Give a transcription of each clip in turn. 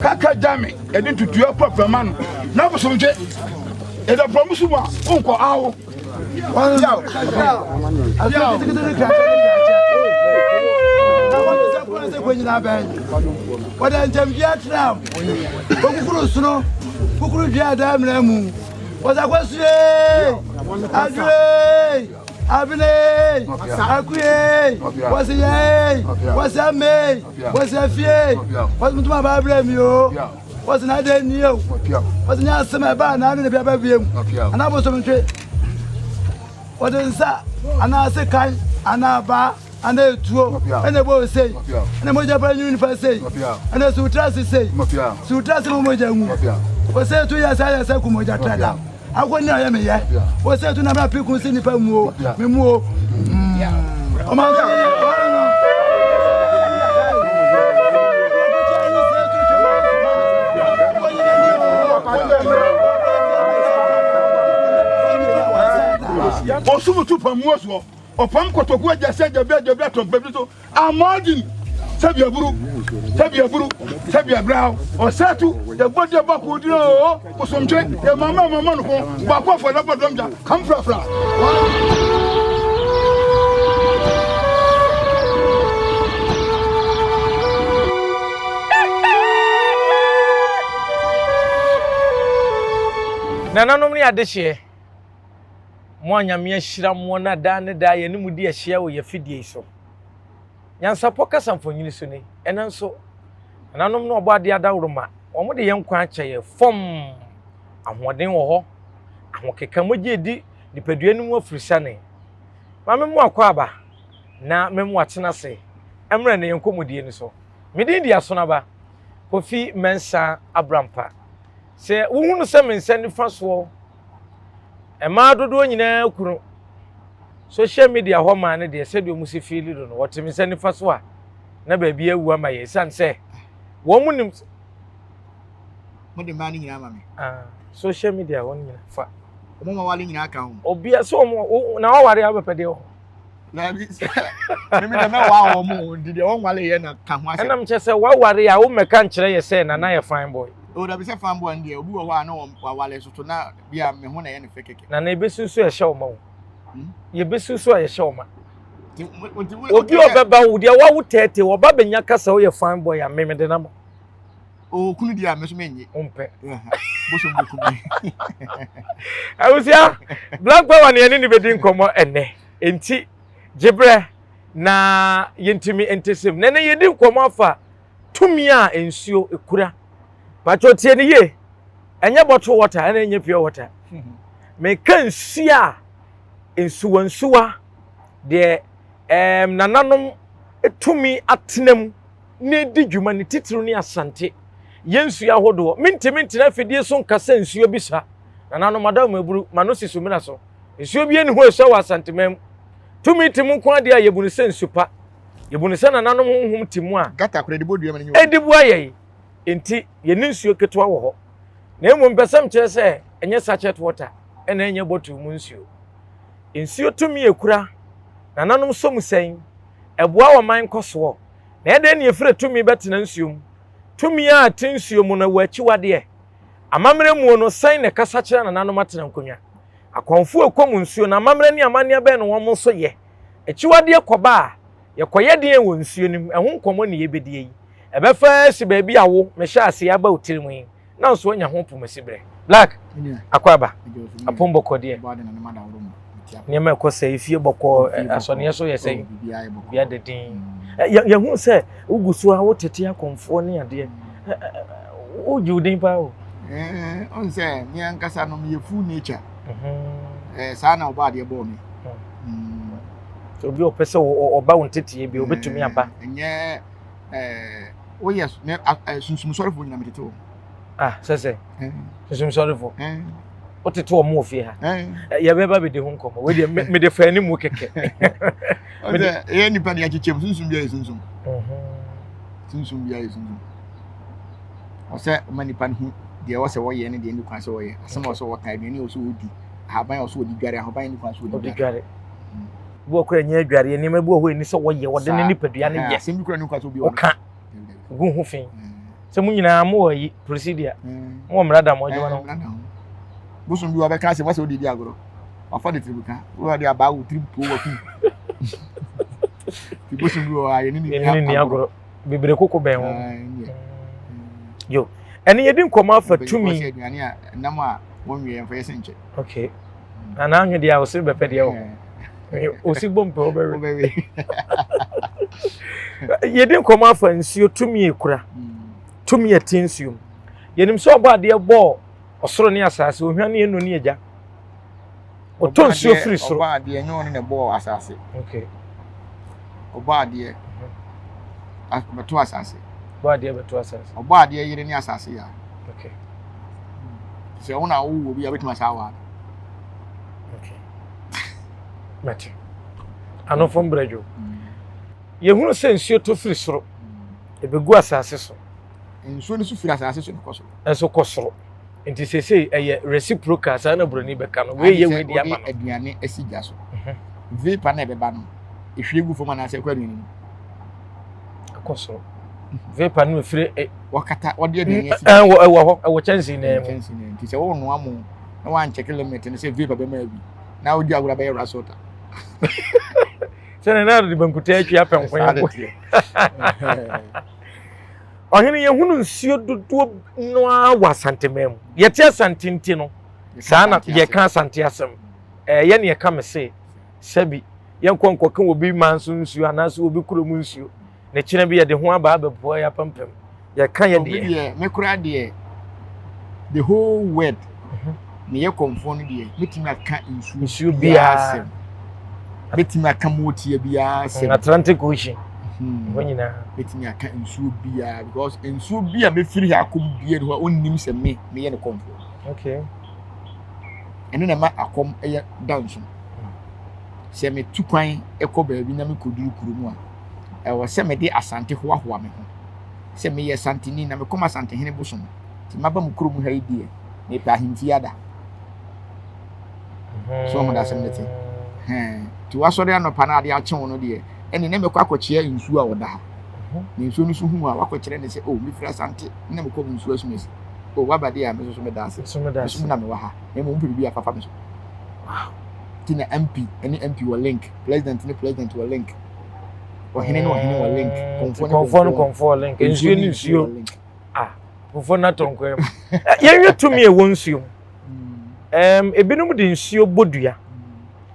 Kaka Jami, and into your proper man. Now, so and a promise you want Uncle Owl. What I'm yet now? Who could you have them? What I was saying? Abine, Akuye, what's a what's a May, what's a fee, what's my problem, you? What's another new? What's not some about none of the baby? And I was some trade. What is that? And I say, kind, and I bar, and they two, and they both say, and the Moja University say, and the Sutrasi say, Sutrasi Moja, was said 2 years I said Kumoja Trada. I wouldn't know me yet. Was said to never pick on Cindy Pamu, Mimo. Osumu tu pamuoso opam kotokwa jase jabia to bebiso amagin sabia brao o satu de bodje bako dio osomche e mama no ko bako fo na bodomja kam fra nananom ni adehye mo anyame ahira mo na da ne da ye ne mu di ahia wo ye fidie so nyansa poka samfonyini so ni enanso nananom no obo ade adawroma omo de yenkwa akyeye fom ahoden wo ho ahokeka moje di nipadua no mu afirisa ne mame mu akwa aba na memu atena se emre ne yenkomodie ni so medin dia so na ba Kofi Mensa Abrampa se wohunu se mensa ni faso ema dodo nyina kunu social media ho ma ne de se de musi feel do no wote mensa ni faso a na ba bia wu ama ye san se wo munim mo de mani nyina ma me social media won nyina fa mo ma wale nyina aka ho obia so mo na waware abepede ho na bi me de me wa ho mo di de won wale ye na ka ho ase enam che se waware a wo meka nkire ye se na ye fine boy o da bi se fan boy ndi obi wo wa na wa wale so to na bia me ho na ye ne fekeke na ebesusu ye hye wo ye besusu ye hye wo ma obi obeba wo de wa wo tete wo ba benya kasa wo ye fine boy a me de na mo o kunu dia me so menye ompe bo so mbeku bi awusia black power ne ni bedin komo enne enti Jibre na yentimi entesem nene yedi komo afa tumi a ensuo ekura pacho tie ne ye enye bottle water ene enye pure water me kan sia ensuwa de nananom etumi atenam ne di dwuma ne titiri ne asante yensu ahodo minti na fedie so nkasa ensuo bisa nananom madam eburu manosi sumina so ensuo bi eni ho eso wa asante mem tumi timu kwa dia yebunu sensupa yebunu sana nanom honhom timu a gata kure de bodua ma nyo edibu aye enti yeni nsuo ketwa wo ho na emu mpesam kire se enye sachet water ena enye bottle mu nsuo tumi ekura na nanom som sen eboa wo man koso na ede ne efre tumi betena nsuo mu tumi a tinsuo mu na wachi wade amamre mu no sen ne kasa kire na nanom atena nkonwa akonfu ekomu nsuo na amamre ne amane be no wo so ye echiwade ekoba ye koye de wo nsuo nim ehun nkomo ne yebedie yi ebefa si ba bi awo me sha ase aba otirimu yi na nso nya ho pomasibre black akwaba apombo kodie ne ma ko sai fie boko asone so ye sai bia de din ye hu se ugusu a wo tete akonfo ne ade o judin pa o on se mi ankasa no me fu nature sa na oba de bo mi so bi o pese oba won tete bi obetumi aba enye o yes ne sunsum sorry for nyina metete o sese sunsum sorry for o tete o mo ofie ha ye beba be de ho nkomo we de me de fa ni mu keke me de ye nipa ne akichem sunsum bia sunsum sunsum bia sunsum o se manipa hu de o se wo ye ne de ni kwan se wo ye asema o se wo kan bi ni o se odi haban o se odi gare haban ni kwan se odi gare bo ko nya adware ni ma bo ho ni se wo ye wo de ni nipadua ne ye sem bi kura ni kwan se obi o ka gu hu fin sɛ mu nyinaa mo yi procedure mo mrada mo adwuma no bosom bi obeka se wase odidi agoro afa de tribuka wo de aba wo tribu wo ku ti bosom bi o aye ni agoro bebre koko ben ho yo ene yedi nkoma afa tumi aduane a nam a won wie emfa yese nche okay ana anwe dia o se be pede ho o si bompe o be yedi nkoma afa nsuo tumi ekura tumi atinsuo yenim so oba de bo osoro ne asase ohwan ne eno ne agya oton nsuo firi soro oba de enyo ne bo asase okay oba de beto asase oba de beto asase oba de yire ne asase ya okay se wona wo bi abetima sawa okay mate ano fom brejo yehunu se nsuo to firi soro ebegu asase so nsuo ne so firi asase so koso enso kosoro nti sese eye reciprocal sa na broni beka no we ye we dia ma no aduane asigya so vapor na ebeba no ehwegu fo mana se kwa aduane ni kosoro vapor no firi wakata ode aduane asigya wo chance na nti se wo no amu na wan check limit ne se vapor be ma bi na odi agura be rasota se na de bankuta atwa penkwan ohene ye hunu nsuo dodo no awa santemam yete asantinti no saa na ye ka asante asem ye ne ye ka me se sabi ye nkonko ka obi manso nsuo anaso obi kurom nsuo ne kire bi ye de ho aba abebo ya pampam ye ka ye de me kura de the whole word ne ye konfon de metima ka nsuo bia metima ka motie bia se Atlantic Ocean wonyina betimi aka nsuo bia because nsuo bia me firi akom bia no onnim se me ye ne konfo okay eno na ma akom eye dance se me tukwan ekoba bi na me koduru kurumu a wo se me de asante hoahoa me ho se me ye santini na me koma asante hene bosom ti maba mu kurumu ha idie me pa himfiada so mo da se me te ti wasori anopa na ade ache wono de ene ne me kwa akochia nsuo a woda ha ne nsuo no so hu a wakochire ne se o me fira asante ne me ko nsuo asumesi o wabade a me so me da ase so na me wa ha ne mo mpi bi afafa me so wow tina MP any MP will link president will link or hine no will link konfo link nsuo ah konfo na tonko yenwe tumi e wonsuo ebinom de nsuo bodua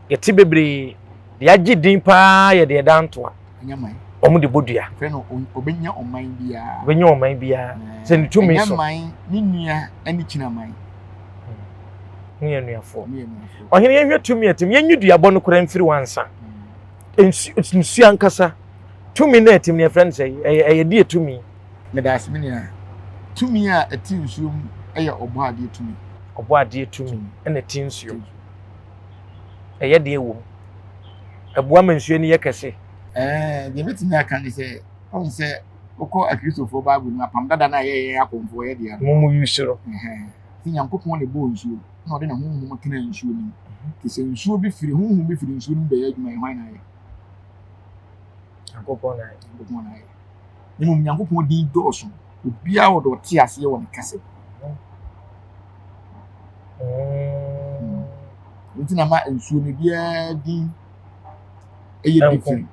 yete bebre de agi din pa ye de dantoa anyamai omu de bodua fe no obenya oman bia se ni tumi so anyamai ni nua ani kinamai ni enuafo ohene yehwe tumi atim yenyu bɔ no kora mfiri wansa nsu ankasa tumi na atim ne friend say eye die tumi me da asmenia tumi a ati nsu eye obo ade tumi na ti nsu eye de ewo aboa mansuo ni yekese de metimi aka ni se on se oko akristofo bible na pam dada na ye akomfo ye de ya mumu yusuro ti nyankopon le bo nsuo na ode na honhom kena nsuo ni ti se nsuo bi firi honhom bi firi nsuo ni be ya adwuma ye hwan na ye nyankopon na ye ni mum nyankopon din dɔɔso obia wo do te ase ye wo ne kase ntina ma nsuo ni bia din eye different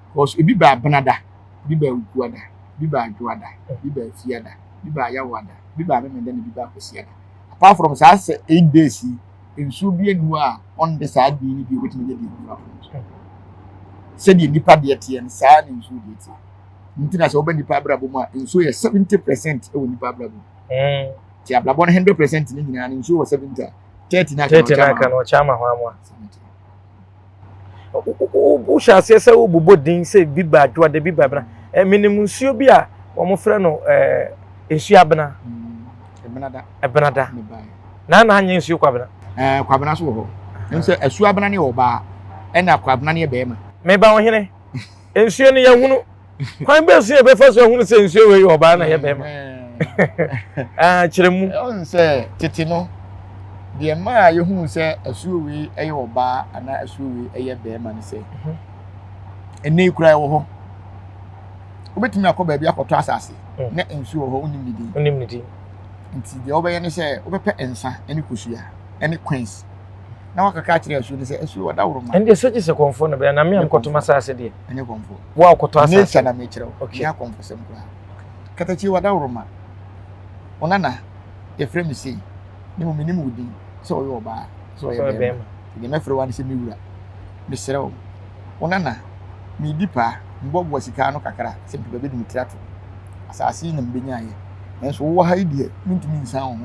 because ebi ba banada bi ba ukuada bi ba adwoada bi ba fiada bi ba yawada bi ba memenda ni bi ba kosiada apart from say 8 days nsuo bi enu a on the side bi ni bi wetimi de bi se di nipa de tie n saa ni nsuo de tie ntina se oba nipa abrabo mu a nsuo ye 70% e wo nipa abrabo ti abrabo 100% ni nyina nsuo wo 70 30 na kan o chama ho amwa o shase se o bubo din se biba adwoada biba bra minimum nsuo bi a wo mo frɛ no nsuo abena ebenada na anye nsuo kwabena kwabena so ho nso asu abena ne oba na kwabena ne be ma me ba wo hene nsuo ne ya hunu kwan be nsuo be fa so hunu se nsuo we oba na ye be ma kiremu nse titi no de ma ye hunu se asu we eye oba ana asu we eye be ma ne se ene kura wo ho obetumi akọ baabi akọtọ asase na nsuo ho onim ne din nti de obeye ne se obepe ensa ene kosua ene queens na wakaka kire asu ne se asu wada woroma ende so gise konfo no be na me amkoto masase de ene konfo wo akọtọ asase ne na me kire okay ya konfo sem kura katachi wada woroma onana e frame si ne mo minim wudi so oyo ba so oyo be de me frɛ wan se mi wura me serɛ onana mi dipa mbɔbɔ sika no kakra se mpe be dum triato asase na mbenya ye enso wo ha ide ntumi nsan ho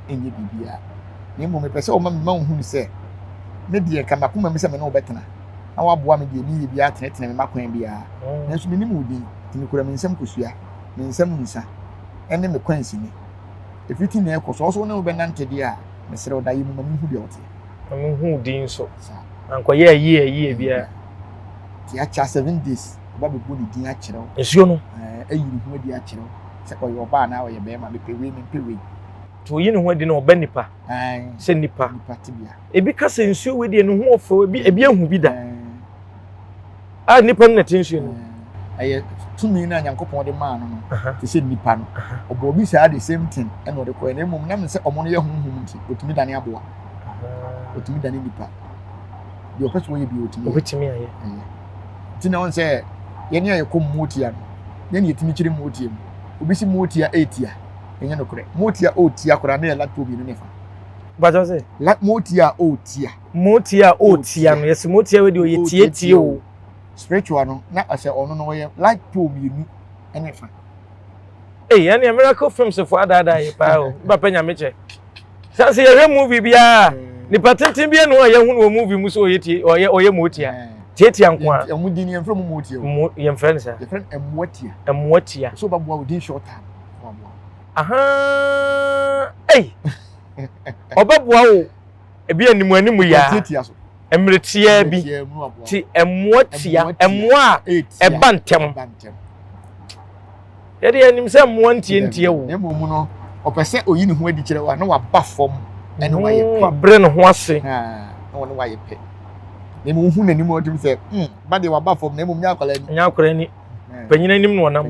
enye bibia ne mo me pese o ma hu ni se me die kama kuma me se me no betena na waboa me die ni bia tenetene me makwan bia enso me nim wudi tini kura me nsam kosua me nsam nsa ene me kwansi ni efiti na ekoso so na obe nante dia me sere oda yi mu ma hu dia ote me hu din so anko ye bia ti acha 7 days ba be bo ni din a kire esuo no ayiri hu di a kire se oyo ba na oye be ma be pewe to yi ne ho di na oba nipa se nipa tibia ebi ka se nsuo we di ne ho ofo ebi ehu bi da nipa na tensuo no aye tumi na Nyankopon de ma no te se nipa no obo bi say the same thing e no de ko na mum na me se omo no ye hunhum nti otumi dane aboa otumi dane nipa de opeso ye bi otumi aye ti na won say ye ne aye kom motia no ye ne yetimi kire motia mu obi si motia 8 ya enye no kore motia otia kora na laptop bi no nefa bajo se motia otia no yes motia we de o tie o spiritual no na ase ono no ye laptop bi nu enefa yani miracle films for ada ye pa o ba panya meche sa se ye movie bia ni patentin bia no ye hu no movie mu so oye motia tietia nko a emudi ni enfro mu motia ye friend sa ye friend emwatia so babua within short time obabua o ebi animu ya tietia so emretia bi ti emwatia emwa ebantem yede anim se emwa ntie wo emmu no opese oyi ne ho adi kire wa na wa ba fom ene wa ye pa bre no ho ase na wona wa ye pe ne mu hu nanim odum se ba de wa ba fom na mu nya akwala ni panyina nim no nam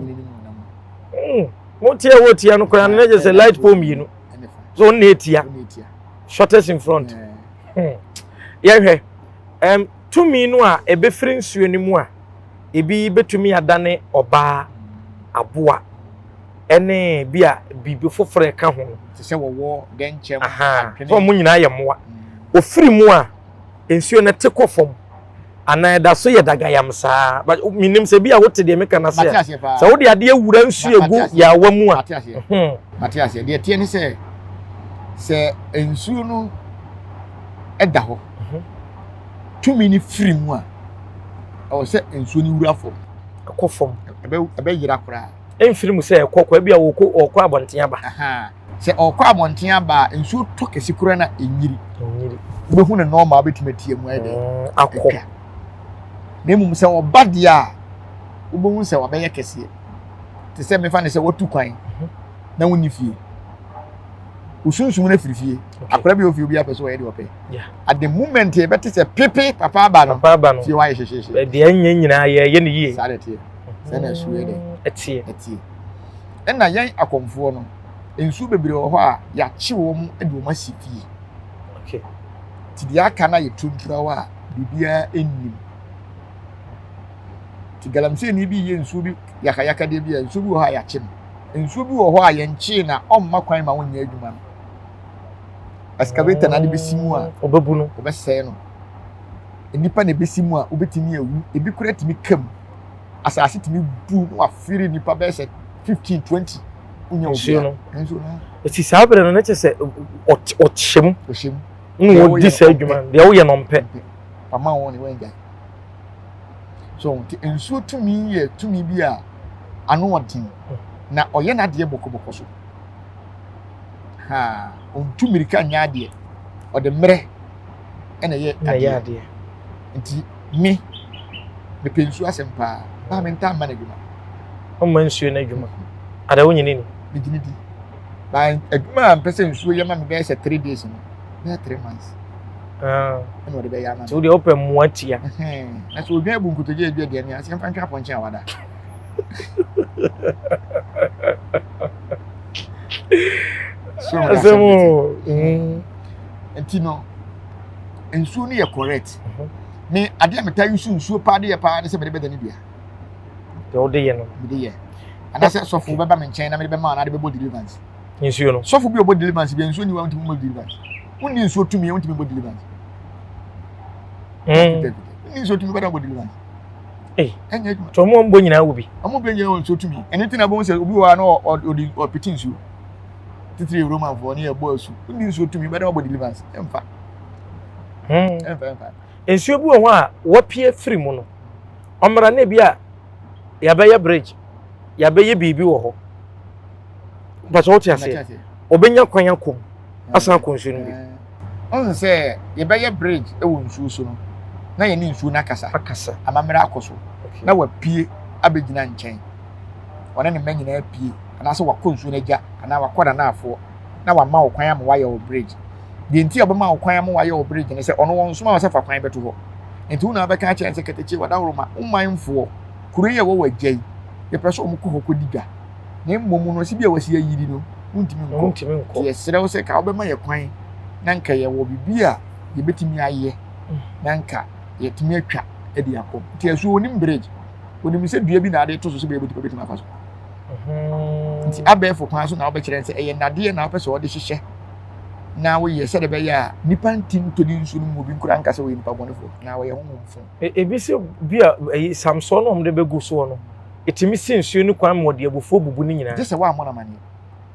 motia wotia no kora na je se light pom yi no so on etia shortest in front ya hwe tumi no a ebe firi nsuo ni mu a ebi betumi adane oba aboa ene bia bibi fofore ka ho te se wo denchem so mu nyina ye moa ofiri mu a nsuo na tekofom ana da so ye daga yam saa but minim se bia wote de meka na se so wo de ade awura nsuo egu ya wa mu a Matias de tie ni se nsuo no eda ho tumi ni firi mu a o se nsuo ni wura fo akofom ebe yira kora enfiri mu se ekokwa bia okọ abonten aba se okọ abonten aba nsuo to kesi kora na enyiri be hu ne normal betime tie mu ade akọ ne mu se oba dia wo hu se oba ye kese te se me fa ne se wotu kwan na woni fie usunsun na firifie akora bi ofie obi apeso ye de ope at the moment e beti se pepe papa aba no fie wa ye hwehwehwe de anya nyina ye ne yie sa de tie se na suwe de etie enna yen akomfo no ensu bebre wo ho a ya chi wo mu e de wo masi fie okay ti dia kana ye tuntura wa bibia ennim ti galamse ni bi ye ensu bi yakayaka de bi ensu bi wo ha ya chi ensu bi wo ho a ye nchi na omma kwan ma wonya adwuma no excavator na de besimu a obabu no obeseye no enipa na besimu a obetimi awu ebi kura timi kam asase timi bu no afiri nipa be se 15 20 unya obi enso no eti sabre no na chese ochem no di sa adwuma de wo ye no mpe pama won ni wenga so enso tumi ye tumi bi a anu odin na oye na de bokoboko so ha ontu mirika nya de o de mere ena ye ade nti me pensu asempa ba me nta ma na dwuma o man nsuo na dwuma ada wo nyini ni bigini di ba adwuma pese nsuo ye ma me be se 3 days no na 3 months ena o de be ya na so de open muatia na so odwa bu nkutoje adwa de ni asem fa ntwa ponche awada So no nsuo no yɛ correct me ade a meta yusu nsuo pa de yɛ pa de sɛ me de bɛda ne bia de o de yɛ no me de yɛ ana sɛ sɔfo bɛba me nkyɛn na me de bɛma na de bɛbɔ deliverance nsuo no sɔfo bi obɔ deliverance bi nsuo ni wa ntimi bɔ deliverance wonni nsuo tumi yɛ ntimi bɔ deliverance ni nsuo tumi bɛda bɔ deliverance enye to mo mbo nyina wo bi amo bɛ nyina nsuo tumi ɛne tina bɔ sɛ obi wa na odi piti nsuo titiri roman fo ne yɛ bɔ asu wonni nsuo tumi bɛda bɔ deliverance emfa nsuo bi wɔ ho a wɔpie firi mu no ɔmra na bi a yɛbɛyɛ bridge yɛbɛyɛ biribi wɔ hɔ ba so wote ase obenya kwan akom asan kɔ nsuo no bi ɔn sɛ yɛbɛyɛ bridge ɛwɔ nsuo so no na yɛ ne nsuo na akasa amammerɛ akɔ so na wapie abɛgyina nkyɛn ɔne ne mma nyinaa pie anaasɛ wakɔ nsuo no agya anaa wakɔ da naafoɔ na wama wo kwan ama wayɛ wɔ bridge de nti obema wo kwan am wayɛ wo bridge ne sɛ ɔno wɔn soma wɔ sɛ fa kwan bɛto hɔ nti wo na bɛka kyerɛ sɛ kɛtɛkye wadawroma umanfoɔ kuro yɛ wɔ wagyayi yɛpɛ sɛ ɔmo kɔ hɔ kɔdiga na mmom no si bi a wasi ayiri no wontimi nkɔ yɛsrɛ wo sɛ ka wobɛma yɛ kwan na nka yɛ wɔ bibi a yɛbɛtumi ayɛ na nka yɛtumi atwa adi akɔ nti ɛso onim bridge onim sɛ dua bi na ade to so sɛ bɛbɛtumi afa so nti abɛɛfo kwan so na wobɛkyerɛ sɛ ɛyɛ nadeɛ na wopɛ sɛ wɔde hyehyɛ na we yɛ sɛ de bɛyɛ a nipa ntim to di nsu no mu bi nkura nkasa we nipa bɔnefo na we yɛ honhomfo ebi se bi a samson no de begu so no etimi si nsu no kwan mo de abufo bubu ni nyina je sɛ wa amona mane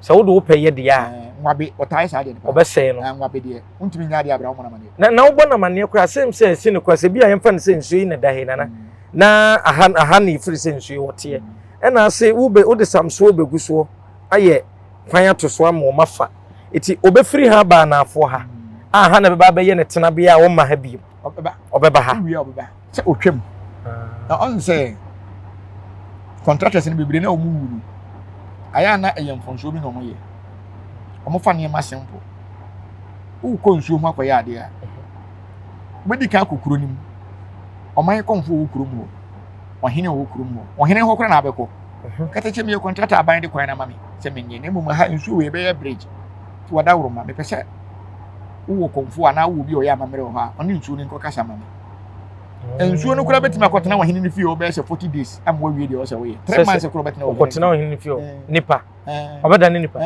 sɛ wo de wo pɛyɛ de a nwabe otai sa de nipa obɛsɛe no nwabe de untimi nya de abra amona mane na wo bɔ na mane kura sɛm sɛ si no kura sɛ bi a yɛmfa ne sɛ nsu yi na da he na aha ne ifiri sɛ nsu yi wote ɛna sɛ wo de samson begu so ayɛ kwan ato so ama wo mafa eti obefiri ha ba na afo ha aha na beba bɛyɛ ne tena bia a wo ma ha bi obeba ha sɛ otwam na on sɛ contractors ne bebre na omu wuru aya na ɛyɛ mfonso bi na omo yɛ omo fa ne ma simple wo kɔ nsuo ho akɔyɛ ade a bedi ka kokuro nim ɔman kɔmfo wo kuro mu ɔhene wo kuro mu ɔhene ho kora na abɛkɔ katache me contractor aban de kwan na mame sɛ menye ne mu ha nsuo we bɛyɛ bridge wadawroma me pese wo konfo ana wo bi o ya mamere ho a oni nsuo ni nko kasa mame nsuo no kura betima akotena wo hene ni fie o be se 40 days am wo wie de o se wo ye 3 months kura betina wo akotena wo hene ni fie o nipa obeda ne nipa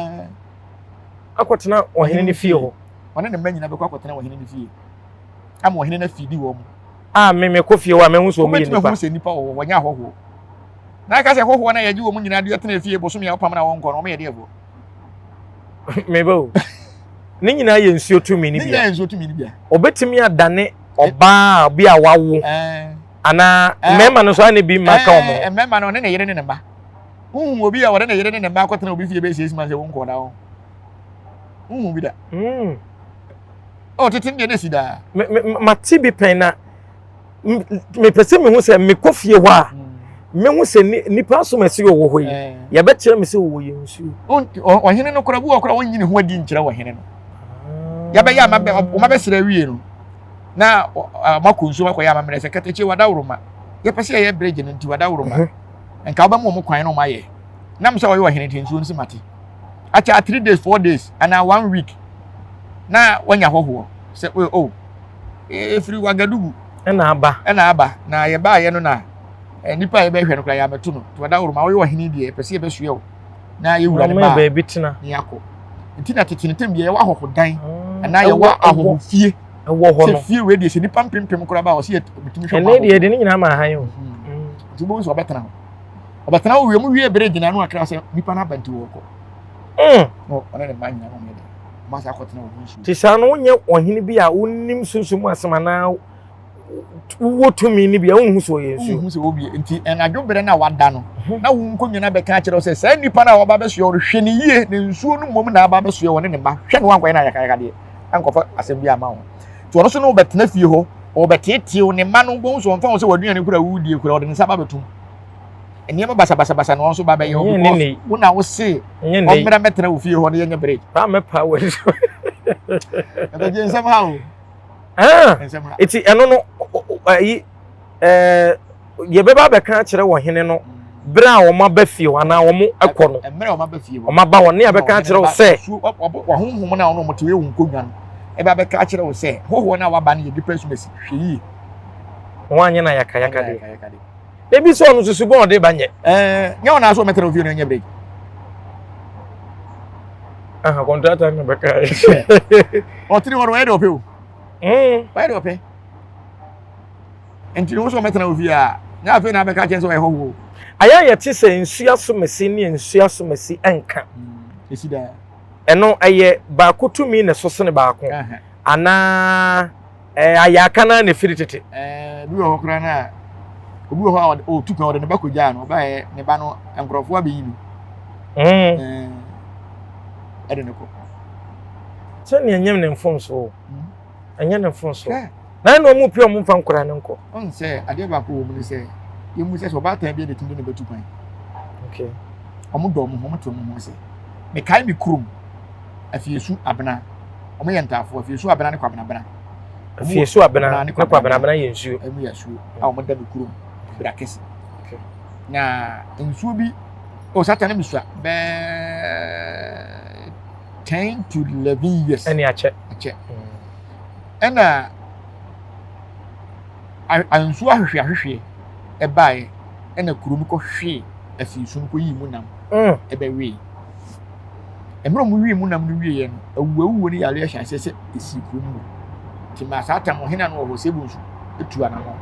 akotena wo hene ni fie ho one ne manyina be akotena wo hene ni fie am wo hene na fidi wo mu me ko fie wa me hu so mu ye nipa me hu se nipa wo wonya hoho na ka se hoho na ye ji wo mu nyina de tena fie bosom ya opam na wo nko no me ye de ebo mebo ni nyina yɛ nsuo tumi ni bia ni nyina nsuo tumi ni bia obetimi adane oba bi a wawo ana mema no so ane bi maka omo mema no ne yere ne ba obi a wore ne yere ne ba akotena obi fie be sie sima se wo nko da wo bi da o tete ne si da mati bi pen na me pese me hu se me kofie ho a me hu se nipa so mesi wo ho yi ya be kire me se wo ye nsuo o hene no kora bu okora wonyine ho adi nkire wo hene no ya be ya ma be sere wie no na makonsu makoya ma mere se katache wadawroma ya pese ya bridge no nti wadawroma enka oba mo kwan no ma ye na mse wo ye wo hene nti nsuo nsi mate acha 3 days 4 days and 1 week na wanya hoho se free wagadugu na aba na ye ba ye no na nipa ye be hwe no kra ya meto no wadawroma wo ye wo hene die pese ye be suye wo na ye wura ne ba ba bi tena ni akọ ntina tetenetem ye wa hoho dan na ye wa ahoho fie wo ho no fie we de se nipa mpempem kora ba o se bitimi hwe ma ene de ni nyina ma han yo tubo so obetena wo wie mu wie bridge na no akra se nipa na banti wo ko no ona ne manya no me de ma sa akotena wo nsu ti sa no nye ohene bi a wonnim sunsum asema na wo tumi ni bia unhu so yesu unhu so obi nti en adwobere na wada no na wo nkonwena be ka kire se sa nipa na wo ba be so yo hwe ne yie ne nsuo no mom na ba be so yo ne ba hwe ne wankwan na yaka de ankofa asem bia ma ho to ono so no betena fie ho o betetie ne ma no bo so mfa wo se waduane kura wudie kura ode ne sa ba betum eniyema basa no so ba be yo wo na wo se o mra metena wo fie ho ne yenya break ba me pa wo ebe je nsem ha o eti eno no ye beba be ka kire wo hene no bra wo ma ba fie ana wo mo ekọ no emre wo ma ba fie wo ma ba wo ne abeka kire wo se wa honhom na wo mo te ewu nkodwan e ba beka kire wo se hoho na wa ba ne ye depression mesi hwe yi wo anye na yaka de ebi so no susu bon de ba nye nya wona so metere ofie no nya break aha contractor na beka o tiri woro e de ope o ba de ope enti no so metere ofie a nya afi na beka kire so e hoho aya ye ti se nsua so mesi ne nsua so mesi enka esida eno aye ba kotumi ne so se ne ba ko ana ayaka na ne firi tete bi wo kora na obi wo ha o tukan o de ne ba ko ja no ba ye ne ba no enkrofo abeyi ni ade ne ko so ne nyem ne mfom so anya ne mfom so na no mu pio mu fa nkora ne nko on se ade ba ko wo mu se ye mu se so ba tan bi de tunde ne betukan okay omo do mo to mo se me kai mi krum afiesu abena omo ye ntafo afiesu abena ne kwabena bena afiesu abena ne kwabena bena ye nsuo emu ya suo a omo da mi krum bra kesi okay na nsuo bi o satane mi sua be 10 to 11 years ani ache ena ansuo ahwehwe e bae ena krum ko hwe afiesu ko yi mu nam e be we emro mu wi mu nam no wie ye no awuwu ni yale ahya sese esi krum mu ti ma sata mo hena no ho sebu nsu etu ana mo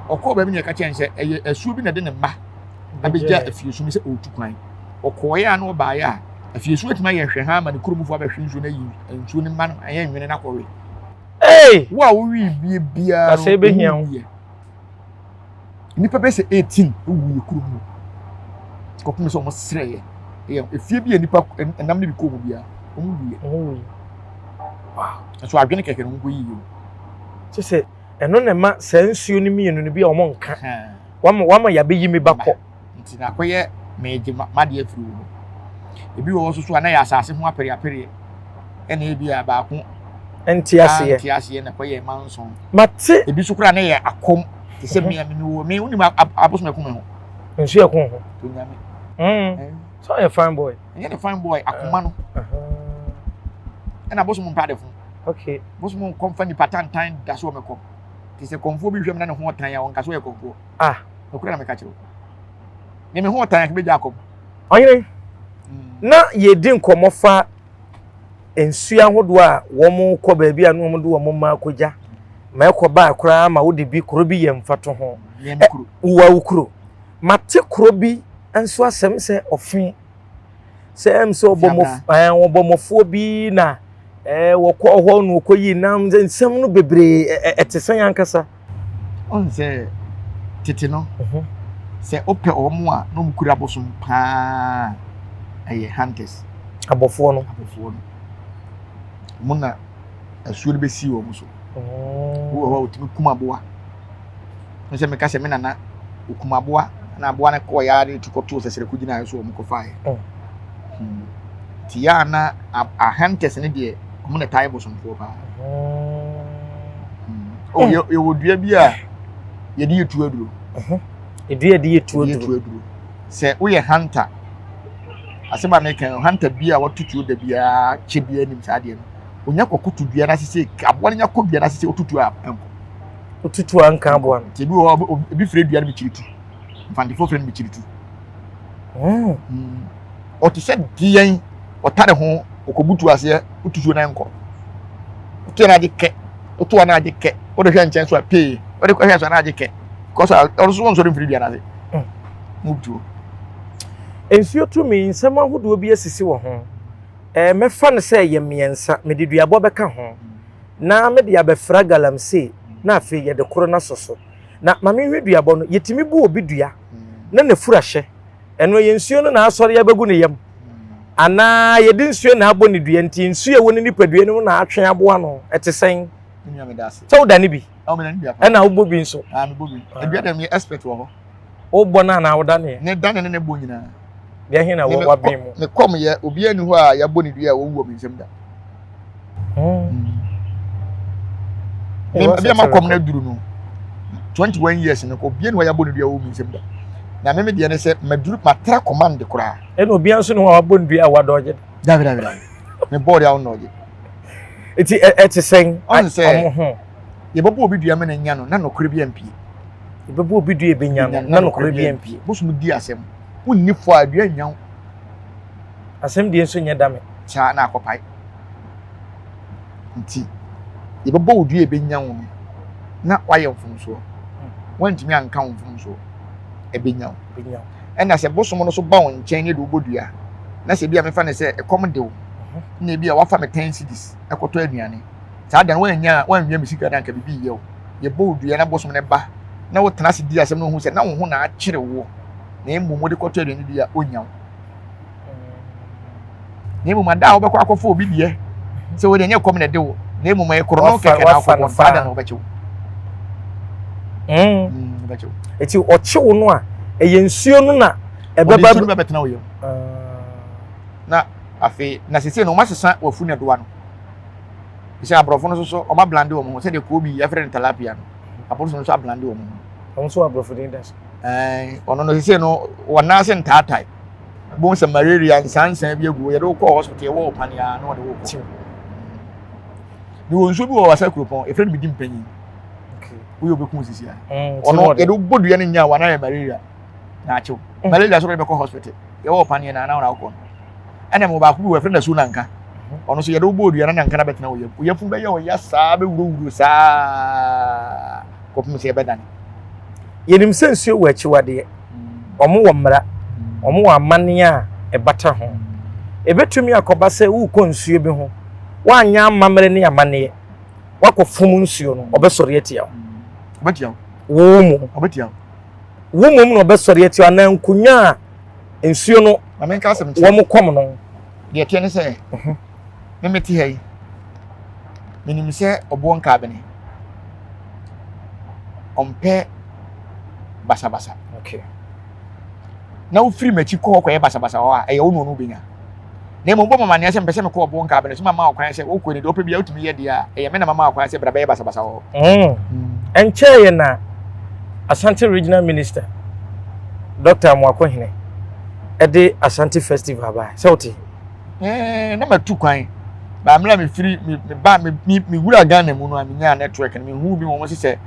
okọ ba mi ne ka chense asuo bi na de ne mba abegya afiesu mi se otu kwan okọ ya na oba ya afiesu etima ye hwe ha ma ne krum fu abahwe nsu na yi nsu ni mma no aye nwene na kọwe wa wo wi bie bia ka se be hia nipa be se 18 wu krum mu ko kum so mo sreye efie bi nipa enam ne bi ko mu bia omu bi wow so adwene keke no ngo yiyo se se eno ne ma sansuo ni mienu ne bi omo nka wama ya be yimi bakọ nti na koye meje made afiri wo ebi wo so so na ya asase ho apere ene ebi a ba ko enti ase na koye manson mate ebi so kura na ye akom te se me wo me uni aboso me ko me ho nsu akon ho to nyame so you fine boy you fine boy akoma no ena boso mo mpade fun okay boso mo komfani patantan da so me kom te se komfo bi hwem na ne ho tan ya won ka so ye komfo okura na me ka kiro ne me ho tan ya be jakob oyire na ye din komofa ensua hodo a wo mo kọ ba bia no mo do wo mo ma akogya ma ekọ ba akura ma wo de bi kuro bi ye mfato ho uwa ukuro mate kuro bi enso asem se ofin se em se obomofo bi na wo kọ ho no koyi nam nsem no bebre etesen yankasa on se tete no se ope omo a no mkura bosom pa aye hunters abofo no muna asuo be si wo muso wo otimi kumaboa nse me ka se me nana okumaboa na aboa na ko ya de tukoto sesere kugina ayo so wo mkofa ti ya na a hunters ne de muna tai bosom fo pa ye wodua bi a ye di etu aduro di etu aduro se wo ye hunter asema me kan hunter bi a watutu da bia che bia nim sa de no onya kokutu bia na sese aboa nya ko bia na sese otutu a enko otutu anka aboa no te bi wo bi fre dua bi chiritu mfandi fo fre bi chiritu o ti se dien o tare ho okobutu ase otutu na enko otu na dike otu na dike o de hwe nchen so a pay o de ko hwe so na dike because o so won so de fre dua na se mutu ensuo tumi nsema hodo bi asisi wo ho mefa ne se ye miensa me de duabo beka ho na me de abefra galamse na afi ye de koro na soso na mame hwe duabo no yetimi bu obi dua na na fura hye eno ye nsuo no na asori ya begu ne yam ana ye de nsuo na abo ne dua nti nsuo wo ne nipadua no na atwe aboa no etesen nya me dase so da ne bi o me na bia na wo bi nso me bobi edua dem ye expert wo ho o bo na wo da ne dan ne bo nyina bia hin na wo wa bi mu ne kom ye obi ani ho a ya bo ne dua wo wo bi nsem da bia ma kom na duru no 21 years ne ko bia ni ho ya bo ne dua wo mi nsem da na me de ne se maduru matra command kura e no bia nso no wa bondua wa doje David me board ya no je eti eti sen on se ye bobo obi dua me na nya no na nokore bi ampie ye bobo obi dua be nya no na nokore bi ampie bosum di asem wonni fo adua nya asem die nso nya dame cha na akopai nti ye bobo odua be nya wo na waye mfumso wantimi anka mfumso e be nya ena se bosum no so ba won nchen ne do bodua na se bia me fa ne se ekom de wo na bia wafa me 10 cedis ekoto aduane saa dan wannya misika dan ka bibi ye ye bodua na bosum ne ba na wo tena se di asem no hu se na wo hu na akire wo na emu de koto aduane dia onya na emu ma da wo bekọ akofo obi die se wo de nya kom na de wo na emu ma ekoro no keke na akofo saa dan wo beche wo beche wo eti ochewo no a eye nsuo no na ebeba no betena wo ye na afi na sese no masesa wafu ne doa no ise abrofo no so o ma blande wo mo se de ko bi ya fere talapia no aposo no so blande wo mo on so abrofo din das ono no sese no wona se ntaatai bon se malaria nsansan bi egu ye do ko hospital wo pania no de wo ko ni won so bi wo wasa kropon e fere bi dim panyi okay wo yo be kun sisi ya ono ye do bodu ya ne nya wana ya malaria na acho malaria so be ko hospital ye wo pania na na ko ana mo ba ku we fere na su nanka ono so ye do bodu ya na nanka na betena wo ye fu be ye wo ya saa be wuro saa ko fu se be dan yenim sensuo wo achiwade omo wo mra omo wa amane a ebata ho ebetumi akoba se wo ko nsuo bi ho wanya amamre ne amane wakofum nsuo no obesori atia obetia wo mu obetia wo mu no obesori atia na nkunya nsuo no amen ka asem wo mu kom no de tie ne se me meti hai menim se obo nka bene ompe basa okay na wo free machi ko ko ye basa ho a e ye wo no benya na mo mama ne se mpese me ko obo nka bene so mama akwan se wo ko ni do pe bia utumi ye dia e ye me na mama akwan se bra be basa ho enche ye na Asante Regional Minister Dr. Amwakohene ede Asante Festival ba se oti na matu kwan ba mra me free me ba me wura Ghana mu no amenya network me hu bi mo se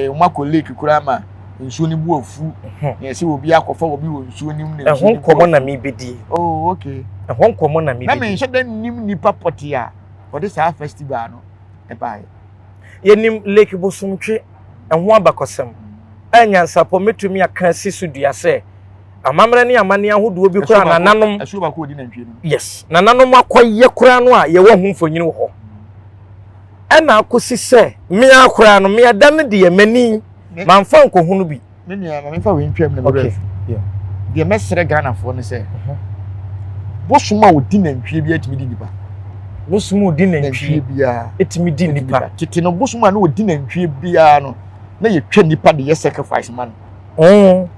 umako lake kura ma nsuo ni bu ofu na se obi akofa obi wo nsuo nim na nsuo ni komo na me bedi oh okay ehon komo na me bedi na me hye dan nim nipa poti a for this festival no e bae ye nim lake bosumtwe ehon abakosem anyansa po metumi aka sisu dua se amamre ne amane ahodo bi kura na nanom asuo ba ko odi na ntwe no yes na nanom akoye kura no a ye wo hu mfonyini wo ho ana akosi se me akura no me dan de ye mani manfa nkohunu bi me nia ma me fa we ntwam na okay yeah de mesere Ghana fo no se bosuma odi na ntwe bi atimi di nipa bosuma odi na ntwe bia etimi di nipa tete no bosuma na odi na ntwe bia no na ye twa nipa de ye sacrifice man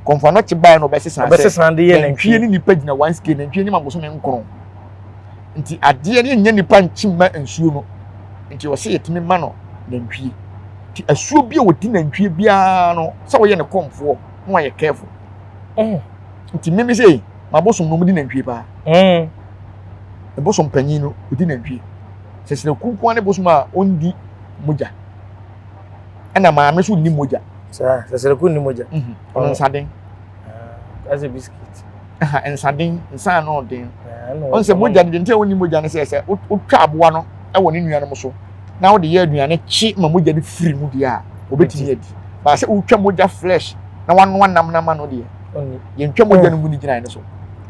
konfa no chiba no be sesan de ye na ntwe ni nipa gina one scale na ntwe ni ma bosuma nkron nti ade ne nya nipa nchimma nsuo no nti wo se yetimi ma no na ntwe ti asuo bia wodi na ntwe bia no se wo ye ne komfo no ye careful nti mimi sei ma bosum no mudi na ntwe pa e bosum panyin no odi na ntwe sesere kunkwan ne bosum a ondi moja ana ma me so ni moja sa sesere kun ni moja on saden as a biscuit en saden nsan no den on se moja de ntia woni moja ne se otwa aboa no e woni nua no so na wo de ye aduane chi ma moja ni free mu dia obetini adi ba se utwa moja flesh na wano nam na ma no de ye ntwa moja no mu ni gina ne so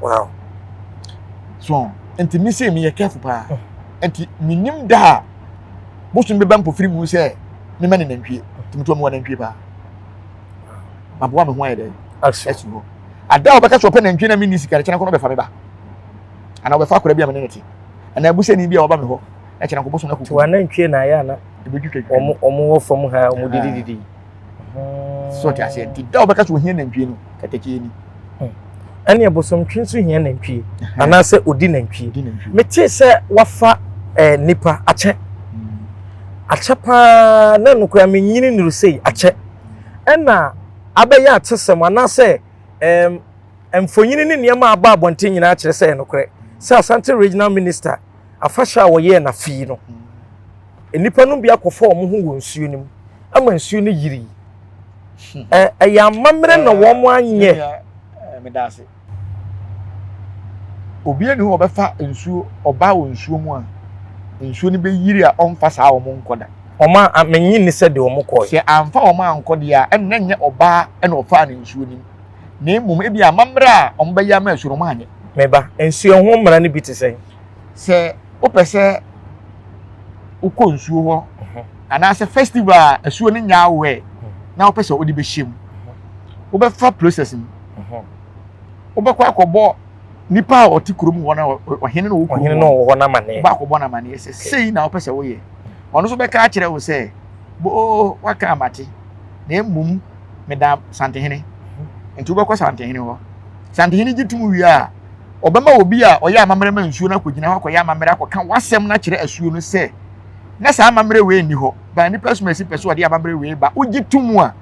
wow so enti mi se mi ye careful pa enti minim da bosum be ban po free mu se me ma ne nantwie tumto mo nantwie pa maboa me ho ayede actually ada obeka so pe nantwie na mi ni sika chena ko no be fa me ba ana obefa akora bia me ne neti ana abusa ni bia oba me ho na chena ko bosum na ko to anantwie na ya na omo wo fom ha omo dididi so ti ase ti da obeka so hia nantwie no kateke ni ane abosomtwe so hia nantwie ana se odi nantwie meti se wafa nipa ache pa na nukura me nyini nurusei ache ena abeya atesem ana se mfonyini ne nneɛma aba abɔnten nyinaa kyerɛ sɛ nokore sɛ Asante regional minister afahya a wɔyɛ na fii no enipa no bi akɔfa ɔmo ho wɔ nsuo nim ama nsuo no yiri ɛyɛ amammerɛ na wɔn anyɛ medase obi eni ho ɔbɛfa nsuo ɔba wɔ nsuo mu a nsuo no bɛyiri a ɔmfa saa ɔmo nkɔda ɔma amenyi ne sɛ de ɔmo kɔɔ sɛ amfa ɔmo ankɔde a ɛnna nyɛ ɔba ɛna ɔfa ne nsuo nim na emum ebi amammerɛ a ɔmo bɛyɛ ama nsuo no mo anyɛ meba nsuo ho mmara ne bi te sɛ wopɛ sɛ wokɔ nsuo hɔ anaasɛ festival a nsuo no nyaa wɛ na wopɛ sɛ wode bɛhyɛ mu wobɛfa process mu wobɛkɔ akɔbɔ nipa a ɔte kurom hɔ na ɔhene no wɔ hɔ na mane ba akɔbɔ na mane sɛ sei na wopɛ sɛ woyɛ ɔno so bɛka akyerɛ wo sɛ bo waka amate na emum meda santehene nti wobɛkɔ santehene hɔ santehene gye tum wie a ɔbɛma obi a ɔyɛ amammerɛ ma nsuo na kɔgyina hɔ akɔyɛ amammerɛ akɔka wasɛm na kyerɛ asuo no sɛ na saa amammerɛ wei ni hɔ ba nipa so masi pɛ so ɔde amammerɛ wei ba wogye tum a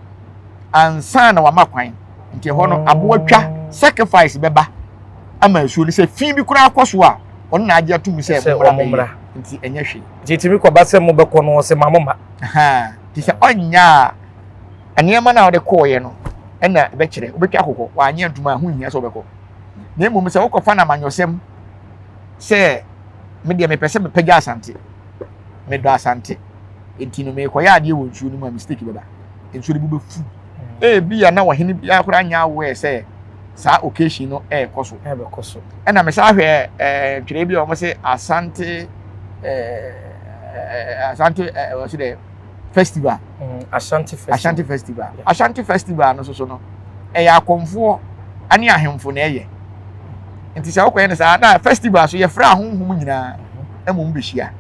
ansa na wama kwan nti hɔ no aboa twa sacrifice bɛba ama asuo no sɛ fi bi kura akɔ so a ɔno na agye atum sɛ mmra nti ɛnyɛ hwe titimi kɔba sɛ mo bɛkɔ no sɛ mamoma nti sɛ ɔnya a nneɛma na ɔde kɔɔyɛ no ɛna bɛkyerɛ wobɛtwa akɔkɔ wanyɛ ntoma ho hia sɛ ɔbɛkɔ na emom sɛ wokɔfa na manyɔsɛm sɛ me deɛ mepɛ sɛ mepɛgya Asante medɔ Asante enti no mekɔyɛ adeɛ wɔ nsuo no mu a mistake bɛba nsuo no bu bɛfu bi ya na wɔhene bi akora nya awɛ sɛ saa occasion no ɛkɔ so ɛna me sa hwɛ twere bi a wɔn sɛ Asante what's it festival Ashanti festival Ashanti festival no so no ɛyɛ akɔmfoɔ ane ahemfo na ɛyɛ nti sɛ wokɔyɛ no saa na festival so yɛfrɛ ahonhom nyinaa ɛmom bɛhyia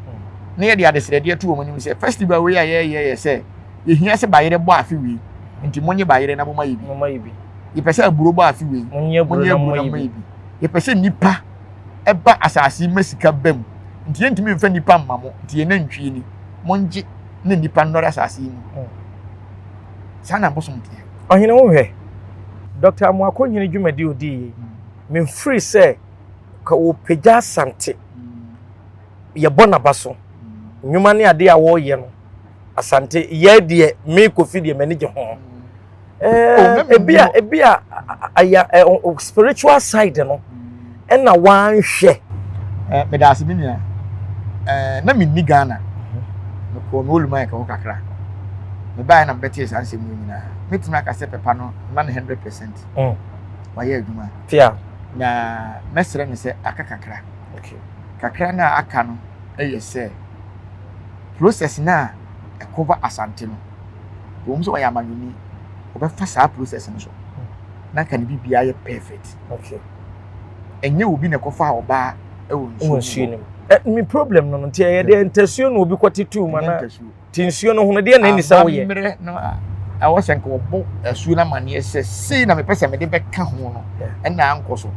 na yɛde adesrɛdeɛ to wɔn anim sɛ festival wei a yɛyɛ sɛ yɛhia sɛ bayerɛ bɔ afe wei nti monye bayerɛ na moma yɛ bi yɛpɛ sɛ aburo bɔ afe wei monye aburo na moma yɛ bi yɛpɛ sɛ nipa ɛba asase ma sika bam nti yɛntumi mfa nipa mma mo nti yɛna ntwie ni monje na nipa nnɔre asase yi mu saa na bosom tie ɔhene wo hwɛ Dr. Amoako nyene dwumadi odi me free sɛ ka wo pagya Asante yɛbɔ naba so nnwuma ne ade a wɔyɛ no Asante yɛ deɛ me kofi deɛ m'ani gye ho ebia aya spiritual side no ɛna wanhwɛ me da asemi nia na me ni Ghana me ko no oluma ka ho kakra me ba na beti san sem no nyina metimi aka se pepa no ma 100% wayɛ adwuma tia na mesere ne se aka kakra okay kakra na aka no ɛyɛ sɛ process na ɛkova Asante no wɔn so ɔyɛ amanwini ɔbɛfa saa process no so na kan bibia yɛ perfect okay enye obi na kofa oba nsuo nim me problem no ntia ye de ntasuo no obi kɔtetu ma na tinsuo no hono de na ni sa wo ye no a wo senka obo asuo na mane sɛ sei na me pese me de bɛka ho no ɛna ankoso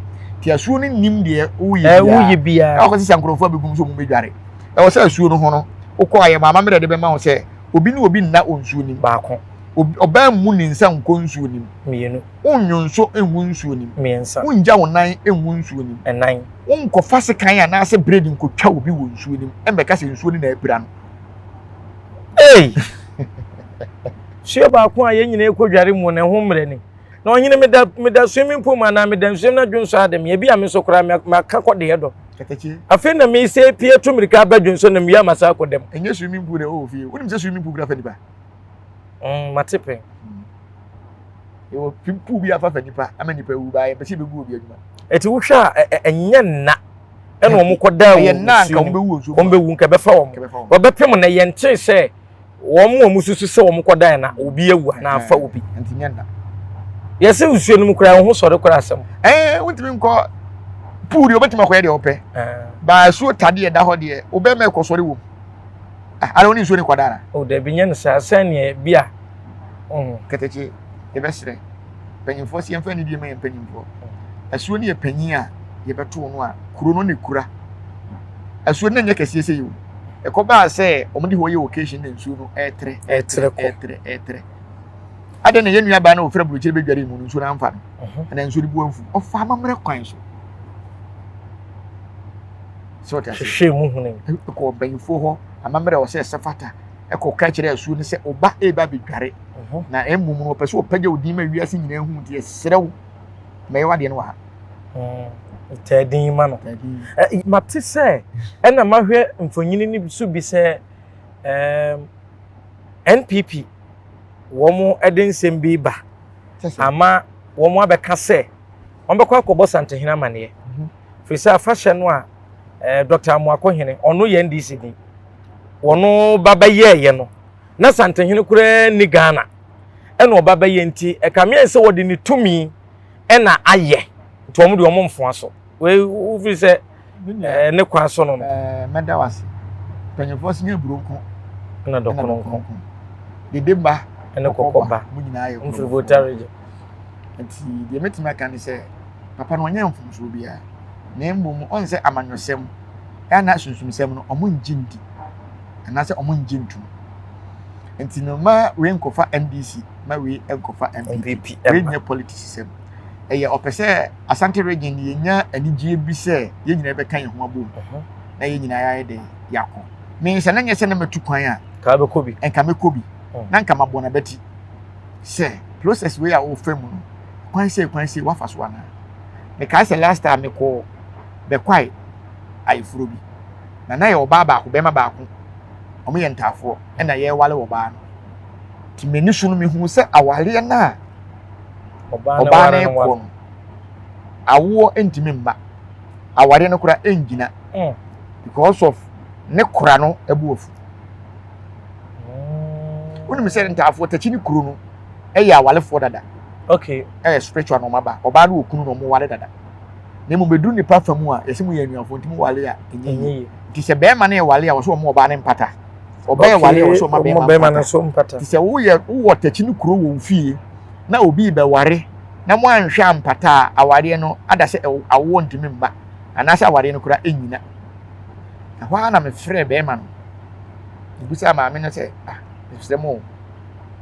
ti asuo no nim de wo ye bia a ko sɛ nkrofo abegum so mu bedware ɛwɔ sɛ asuo no ho no wokɔ ayɛ mama me de bɛma ho sɛ obi ne obi nna onsuo nim baako oba mu ni nsa nkɔ nsuo nim mienu onnwonso enwu nsuo nim miensa unja wonan enwu nsuo nim enan unkɔfa sekan ya na se bread nkotwa obi wɔ nsuo nim embɛka se nsuo ni na apira no hye baako a yenyina ekodware mu na ho mre ni na onyine meda swimming pool ma na meda swim na dwonso adem ye bia me so kora me aka kɔ de yedo katachi afi na me se pie to mirika ba dwonso na me ya masa kɔ dem enye swimming pool na o fie wonim se swimming pool gra fa nipa matepe yo pool bi afa fa nipa ama nipa wu ba ye be se be gu obi adwuma eti wo hwa enye nna ɛna wɔn kɔda wo nna nka wɔn bɛwu nsuo wɔn bɛwu nka bɛfa wɔn wɔbɛpem na yɛnte sɛ wɔn susu sɛ wɔn kɔda na obi ewu na afa obi nti nyanda yɛsɛ nsuo no mu kora ho sɔre kora asɛm wontimi nkɔ pool de obetimi akɔyɛ de opɛ ba asuo tade da hɔ de obɛma ɛkɔ sɔre wom ara woni nsuo ne kɔda na o da bi nya no sa sɛne bia katachi yɛbɛsrɛ panyimfo si yɛmfa ne die ma yɛ panyimfo asuo ne yɛ panyin a yɛbɛto no a kuro no ne kura asuo ne nyɛ kɛseɛ sɛ yiwo ɛkɔba sɛ ɔmo de hɔ yɛ occasion na nsuo no ɛtre ade na ye nua ba na ofra buruchire be dware mu nso na amfa no na nso di bu amfu ofa amamre kwan so ta hwehwe mu hune ko banfo ho amamre o se sefata e ko ka kire asu ne se oba e ba be dware na emmum no pese o pagya odi ma wiase nyina hu te serew me wade no wa tedin ma no mate se ena mahwe mfonyini ni so bi se NPP womo edensem bi ba ama womo abeka se wombekwa akobọ santehina mane frisa fashion no a Dr. Amoakohene ono ye NDC ni wono baba ye no na santehene kura ni Ghana ena obaba ye nti ekame se wodi ni tumi ena aye to omo de omo mfo so we frisa ne kwa so no meda wase panyefo sinya buronko na dokonko Didemba ene kokoba mu nyina aye mfrivotare nti de metima kan se papa no nya mfumso bia na mbom on se amanyosem na sunsumsem no omo njindi na se omo njintu nti no ma we nkofa NDC ma we nkofa MPP we nya politics sem eye opese Asante region ye nya anigye bi se ye nyina be kan ye ho abom na ye nyina ya de yakọ me se na nya se na matu kwan a ka be kobi enka me kobi na nka mabona beti se process we a o fam no kwan se wafa so ana me ka se last time me ko be kwai ayefuro bi na ye oba ba ko be ma ba ko omo ye ntafo e na ye wale oba no ti meni sunu me hu se awale na oba na ko no awo entimi mba aware no kura engina because of ne kura no ebuofu wonu me se ntafo tachini kuro no ya awale fo dada okay spiritual no maba oba na okunu no mo wale dada ne mo bedu ni pa famu a yesi mo ya nuafo ntimi wale a enyi ti se be ma na wale a wo so mo oba na mpata oba ya wale wo so ma be ma na so mpata ti se wo tachini kuro wo mfie na obi be ware na mo anhwa mpata aware no ada se awo ntimi mba anase aware no kura enyina ahwa na me frɛ be ma no ibusa ma me no se se mo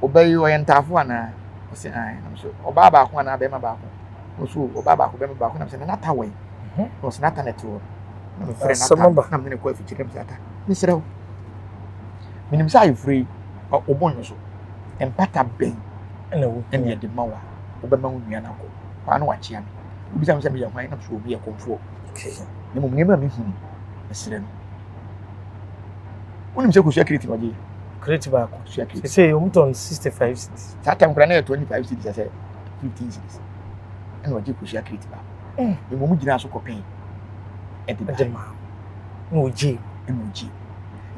obayi o yentafo ana se ai na so oba ba ko na be ma ba ko so oba ba ko be ma ba ko na se na tawe no se na ta neto na me frɛ na ta na me ko afikyire me sata me serɛ minim sa ifree obonyo so empata ben ena wo ene de mawa obema wo nua na ko kwa na wachia me ubisa me se me ya hwan na so obi e konfo okay ne mum nema me hu me serɛ no unim se ko security waje create back security say you ton 65 cities that time kura na 25 cities I say 15 cities and waje ko security ba e mum gina so ko pen e de ma no ji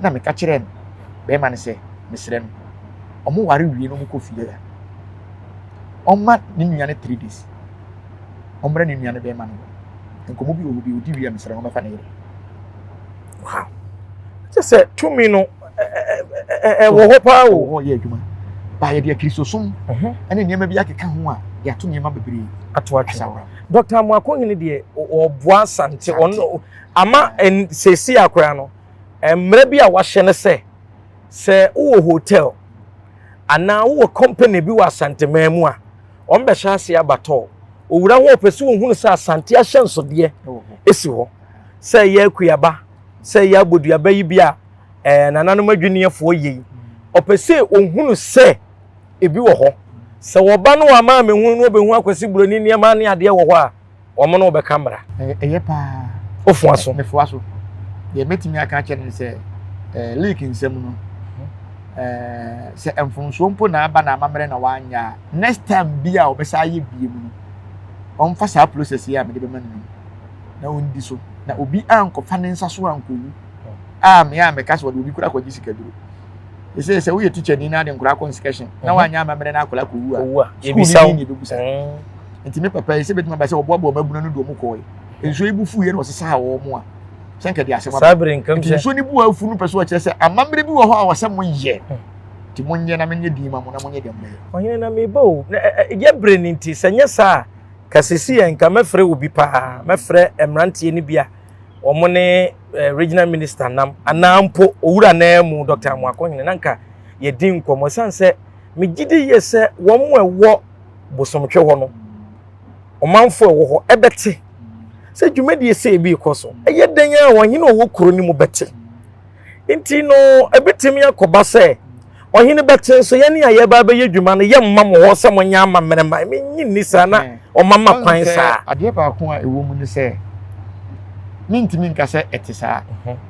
na me ka kire no be ma ne se me serɛ no omo ware wie no mo ko fie ya omma ni nua ne 3 days omra ni nua ne be ma no nkomo bi obi odi wie me serɛ no me fa na yere wow just say to me no wo ho pa wo ye adwuma ba ye de kristosom ene niam bi akeka ho a ya to niam bebre ato atwa Dr. Amoakohene de oboa sante on ama sesi akora no mra bi a wahye ne se wo hotel ana wo company bi wa Asante mamu a on be hya ase abato owura ho opese wo hunu sa Asante ahye nsode esi ho se ye akuyaba se ye aboduaba yi bia nananom adwuneefo yi opese ohunu se ebi wo ho se wo ba no ama me hunu no obehu akwasi buroni niam ne ade wo ho a omo no be kamera eye pa ofu aso me fu aso ye metimi aka kye ne se leak nsem no se emfonso mpo na aba na amamre na wanya next time bia obesa ye biem no on fa sa process ya me de be man na ondi so na obi ankofa ne nsa so ankowu me ya me kaso obi kura kwaji sikaduro ese we teacher ni na de nkura conscription na wanya amamre na akola kowu a ye bisa enti me papa ese betima ba se oboabo mabuna no do mu koy enso ibufu ye no sesa wo mu a senka di asema sabre nkam se enso ni bu afu no peso kire se amamre bi wo ho a wo se mo ye ti monye na menye di ma mo na monye dem be onye na me ba o ye breni nti senye sa kasesi en ka mefre obi pa mefre emrantie ni bia omo ne regional minister nam anampo owura na mu Dr. Amoakohene nanka ye din komo sanse me gidi ye se wo mo ewo bosomtwe ho no omanfo ewo ho ebete se dwumadi se ebi koso eye dan a wonhene owo kuro ni mu bete nti no ebetimi akoba se ohene bete so ye ne aye ba be ye dwuma no ye mmam ho se mo nya ama menema me nyini sa na omama kwan sa ade ba ko a ewo mu ni se mintimi nka se etisa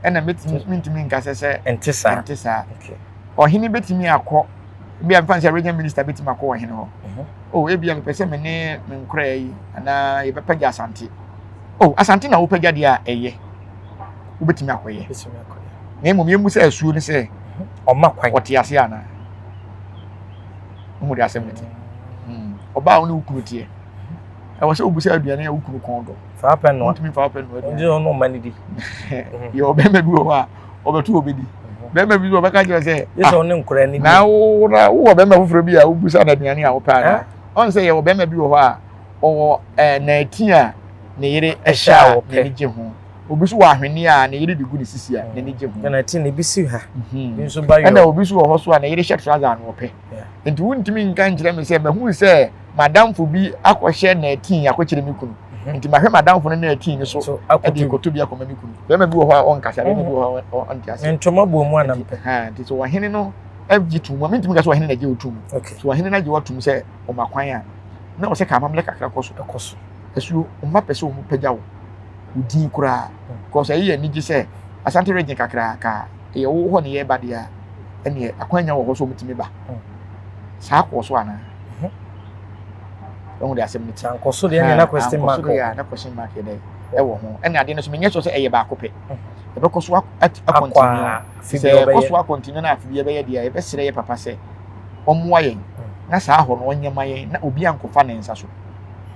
ena mintimi nka se entisa okay ohene betimi akọ bi am fancy regional minister betimi akọ ohene ho oh e bia me pese me ne me nkra yi ana ye bepaja asante oh asante na wo paja dia eye wo betimi akoye na emu yemu se asuo ni se oma kwan wote ase ana mu dia asembeti oba wo ne ukuru tie e wo se obusa aduane ya ukuru kon do fa pen no ntimi fa pen no ndi no mani di ye obema bi wo ha obetu obedi bema bi wo beka je se yeso ne nkura ni na wo obema fufuro bi a obusa na aduane a wo pa na on se ye obema bi wo ha o na etia ne yire ehya wo pe je ho obisu wa hwene a ne yire digu ne sisi a ne je ho na etia ne bisi ha bi so ba yo ana obisu wo ho so a ne yire hye trouser no pe enti wuntimi nka nkire me se mahu se madam fo bi akohye na etia akokire mi kunu enti mahwe madam fo na etia ni so edi koto bi akoma mi kunu bema bi wo ho a on kasa bema bi wo ho on tiase ntoma bo mu anam ha enti so wa hene no ejitu mo mentimi ka so wa hene na je otum so wa hene na je watum se o makwan a na o se ka amamle kakra koso esu o ma pese o mu pagya wo udin kura ko so ye ni gi se asante region kakra ka ye wo ho ne ye ba dia ene akwanya wo ho so mutimi ba sa ko so ana on de asem ni tan ko so de na question mark ya na question mark de e wo ho ene ade no so menye so se eye ba ko pe e be ko so a continue se ko so a continue na afie be ye dia e be sire ye papa se omoa ye na sa ho no onyema ye na obi ankofa ne nsa so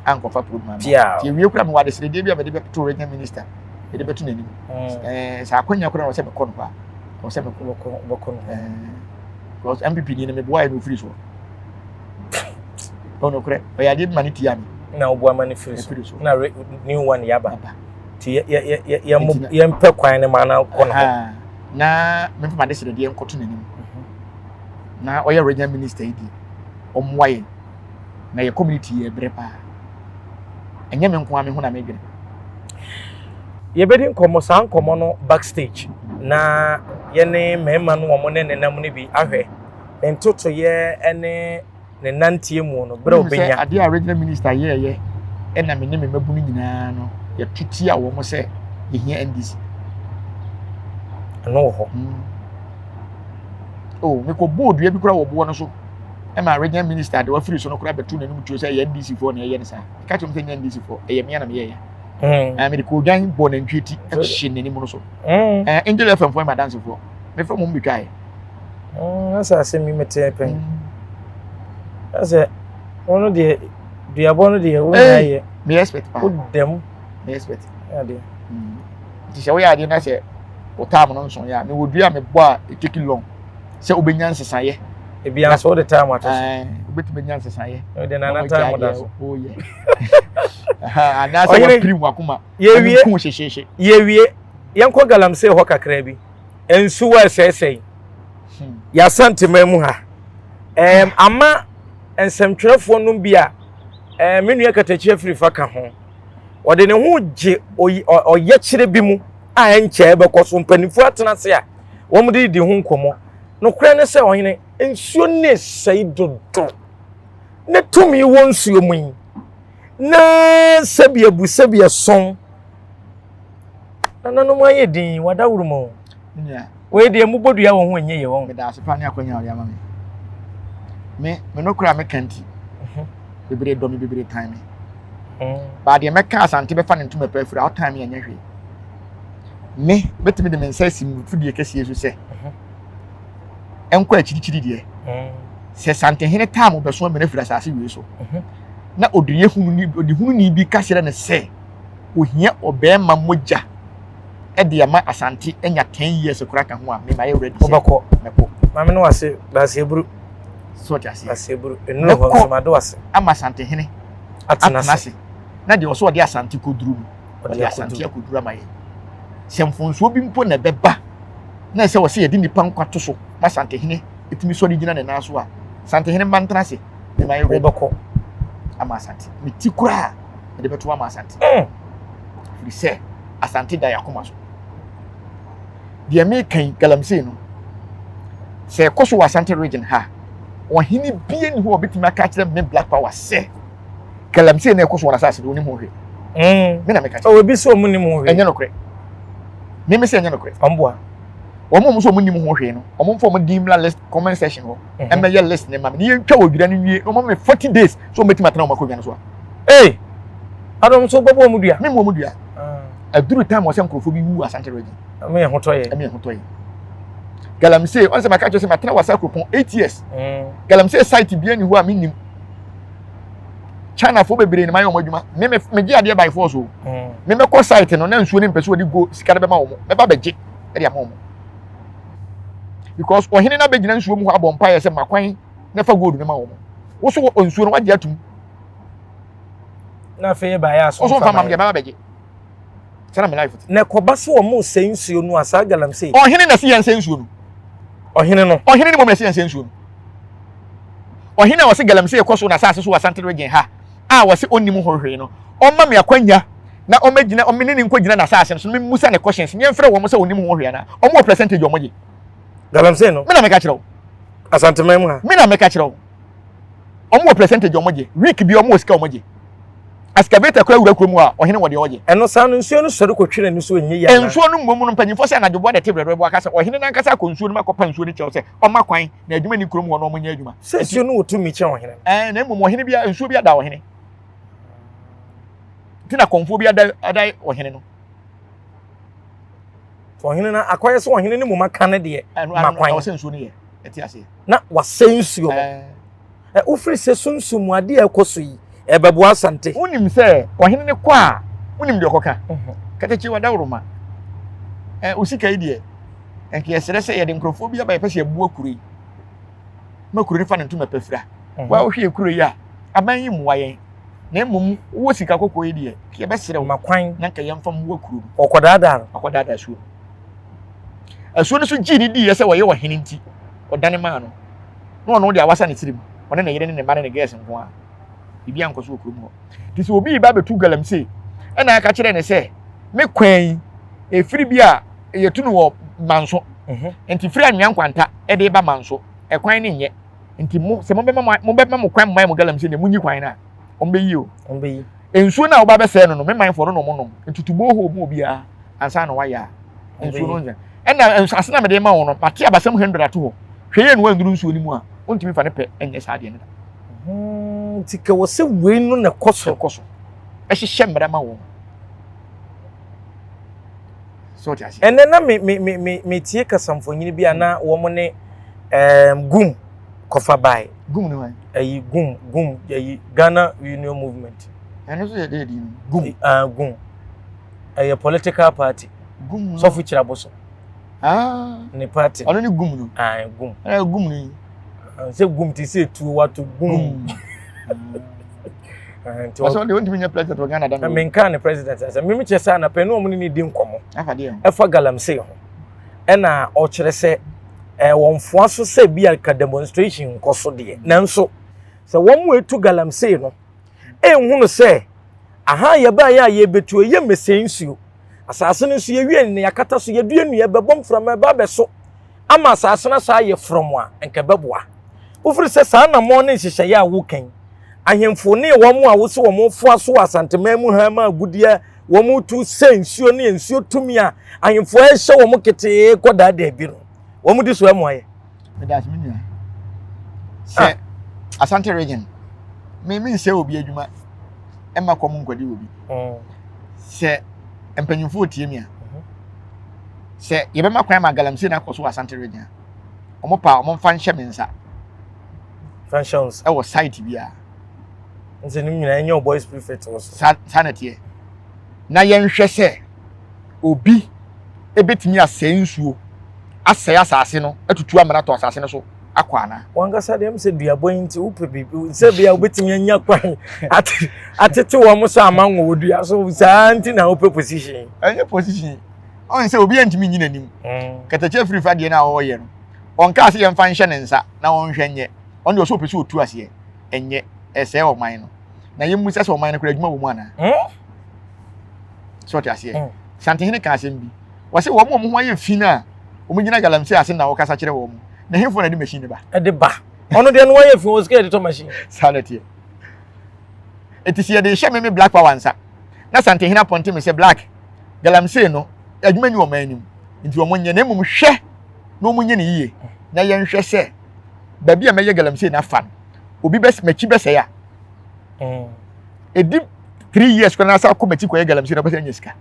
ankofa program ti wie kura me wade sire de bia be de to regional minister e de betu nanim sa akwanya kura no se be ko no ba o se me ko because MPP ni me boy no free so ono kure o ya di mani ti ami na obo mani free so na new one yaba ti ya mpe kwan ne ma na ko no na me fa de sire de enkoto nanim na oya regional minister idi omwaye na ye community ye brepa enye me nko ame ho na me dwene ye bedi nkomo san nkomo no backstage na ye ne mema no omo ne nenam ne bi ahwe entoto ye ene ne nantie mu no bre obenya ade a regional minister ye ena me ne me mabu nyina no ye tuti a wo mo se ye hia NDC no ho oh me ko board ye bi kura wo bo no so e ma regional minister de wa free so no kura betu nanim tuo se ye NDC for na ye ne sa ka chom se NDC for e ye me na me ye me ko dan bo na ntweti e hye nanim no so angel FM for my dance for me from mo bitwae asa se mi mete pen asa ono de abono de wo na ye me expect pa dem me expect ade ti se wo ya de na se o time no nso ya me wo dua me bo a e take long se obenya nsesa ye e bia so the time ato obetime nya nsesa ye o de na time da so oh ye ana se wa prim wakuma ye wie ku hyehyehye ye wie yenko galamse ho kakra bi ensu wa sesei ya santema mu ha ama ensemtwerefo no bia menu akatachi afiri faka ho ode ne ho gye oye kire bi mu a enche be koso mpanifu atena se a wo mu di ho nkomo no kura ne se ohene ensuo ne sei dodo ne tumi wo nsuo mu yi na sabia son nanu mo aye din wadawuru mo nya we de mu bodua wo ho enye ye wo me da asepa ne akwanya ori ama me no kura me kanti bebre do me bebre time ba de me ka asante be fa ne ntuma pa afura out time enye hwe me betimi de me nsa sim fudie kese yesu se enko achirichiri de se sante hene time be so me na fura asase we so na odiye hunu ni bi ka hire ne se ohia obema moja e de ama asante enya 10 years kura ka ho a me ma ye ready obako meko mame no wase base eburu so tiase base eburu enu ho so ma do wase ama asante hene atenase na de oso de asante koduru de asante koduru ama ye semfonso bi mpo na beba na se wo se ye de nipa nkwato so asante hene etimi so de gina ne na so a Asante hene mantana se me mai we beko ama Asante me ti kura me de beto ama Asante firi se Asante da yakoma so de me kan Galamsey no se koso Asante region ha ohini bie ni ho obetima ka kire me Black Power se Galamsey na koso na asase do ni ho hwe me na me ka o bi so mu ni mu hwe enye no kre me se enye no kre omboa omo so mu ni mu ho hwe no omo fo mo dimla list comment section ho e me ye list ne ma me ye ntwa odwira no wie omo me 40 days so metima tena o makodwa no so adom so bobo mu dua me mo mu dua aduru time o se nkrofo bi wu Asante region me ye hotoye Galamsey on se maka cho se matena wasa kropon 8 years Galamsey site bia ni ho a menim China fo bebre ni mayo mo adwuma me gi ade by force o me ko site no na nsuo ni mpese odi go sika be ma wo me ba beje e de ama because ohene na begina nsuo mu ho abompa ye se makwan na fa gold ne ma wo wo so nsuo no wagye atum na fe ba ya so so fa mam de ba beje sana me life na koba so mo se nsuo no asa Galamsey ohene na se yan se nsuo no ohene ni mo me se yan se nsuo no ohene wa se Galamsey koso na asase so Asante region ha wa se onim ho hwe no omma me akwanya na omagina omene ni nkogina na asase so me musa ne questions nye mfre wo mo se onim ho hwe na omo percentage omoje Galamsey no me na me ka kire Asante mem ha me na me ka kire omo percentage omoje week bi omo sika omoje excavator kwa wura kromu a ohene wo de oje eno sa no nsuo no sori kotwere ni so enye ya ensuo no mmom no mpanyimfo se anadwo de tebrere bo akasa ohene na nkasa akonsuo no makopa nsuo ni kyerɛ se oma kwan na adwuma ni kromu wo no omonya adwuma se nsuo no wotumi kye ohene na mmom ohene bia nsuo bia da ohene tina konfo bia da ohene no ohene na akoye se ohene ni muma kan de makwan wo se nsuo no ye eti ase na wase nsuo ufiri se sunsumu ade ekoso yi ebebo Asante unim se ohene ne kwa unim de okoka katechi wada uruma usika idie enke yesere se ye de nkrofo bia ba yepese ebu akuri makuri ne fa ne ntuma pafira wa wo hwe akuri ya aban yi muwa yen na mmom wo sika kokko idie ke be sere makwan na nka yemfa mu akuru okodada suo asuo no so gi ni di yese wo ye ohene nti odane ma no no de awasa ne tirim one na yere ne ma ne gas nko a bibia nkoso okrum ho tisi obi ba betu Galamsey na aka kire ne se me kwan efiri bia yetu no wo manso enti firi anwan kwanta e de ba manso e kwan ne nye enti se mo be ma kwan mai mo Galamsey ne munyi kwan na ombeyi ensuo na wo ba be se no me man foro no mo no entutubo ho mo bia ansa na wa ya ensuo no nja na asase na me de ma wo no pate abasam 100 ato ho hweye no wanduru nsuo ni mu a ontimi fa ne pe enye sa de ne da tike wo se we no ne koso ehye mmara ma wo so tiasi ene na me tie kasamfonyini bia na wo mo ne gum kofa bai gum ne wan ayi gum ayi Ghana Union Movement ene so ye de di gum ayi political party gum so fu kira boso ne party ono ni gum no gum ni se gum ti se tu watu gum so de won't be president of Ghana da me nka ne president asa me me chesa na pe no mo ni di nkomo afade e fa Galamsey ho e na o kire se wonfoa so se bia ka demonstration nkoso de nanso se won mu etu Galamsey no ehunu se aha ye ba ya ye betu ye mesensuo asase no so ye wie ne yakata so ye due nu ye bebom from e ba be so ama asase na sa ye from a enka beboa ufiri se sa na mo ne hihye ya wo kan ahemfo ne wo mu a wo se wo mo foa so Asante mamu ha ma gudia wo mu tu sensuo ne ensuo tumi a ahemfo a hye wo mo kete koda da bi no wo mu di so amu aye me das me nua se Asante region me se obi adwuma e ma kom nkwadi obi se empanyufo tie mi a se ye be ma kwan ma Galamsey na koso Asante region omo pa omo fa nhye mensa functions e wo site bia nse nim nyina enye boys prefect wo sanate na ye nhwe se obi ebetimi asensuo asaya asase no atutu amana to asase no so akwana wangasa dem se duabo nti upe bibi se bia obetimi anya kwan atete wo mo so amanwo odua so santi na upe position enye position on se obi antimi nyina nim katache free fa de na wo ye no onka se ye mfa nhye ne nsa na won hwenye on the so pursue 2 ase enye ese o man no na yemu sese o man no kura adwuma wo mu ana so ase Santehene ka asem bi wase wo mo ho aye fi na o mu nyina galamsey ase na wo kasa kire wo mu na hemfo na de machine ba e de ba ono de no aye fi wo sika de machine sanity etisi de hye me black power nsa na Santehene aponte me se black galamsey no adwuma ni wo man nim nti wo mo nye na mum hwe na wo nye ne yiye na ye nhwe se ba bia meye galamsey na fa obi bes machi bes ya edi 3 years kwa na sa ko machi ko ye galamsey na bes anya sika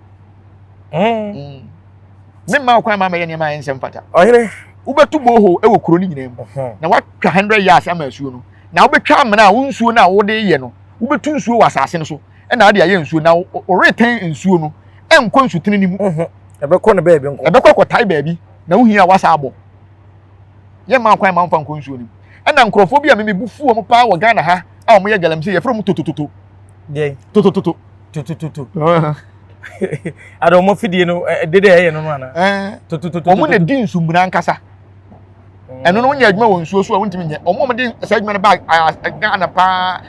Mema kwa mama ye nema ensem fata. Ohire, ubetu boho e wo kuro ni nyina mu. Na watwa 100 years ama asuo no. Na ubetwa amena wo nsuo na wo de ye no. Ubetu nsuo wa asase no so. E na ade aye nsuo na o return nsuo no. Enkɔ nsutene ni mu. Ebekɔ ne baabi nko. Ebekɔ kɔ tai baabi. Na wo hia wasa abo. Ye ma kwa ma mfa nkɔ nsuo ni. E na nkrofo bi a me bufu o mo pa wo Ghana ha. A mo ye galamsey ye fra mo totototo. Ye. Totototo. Ado mo fidie no dede ye no ana totototo omo na di nsumuna nkasa eno no nya adwuma won nsuo so a wontimi nya omo mo di sa adwuma na bag Ghana pa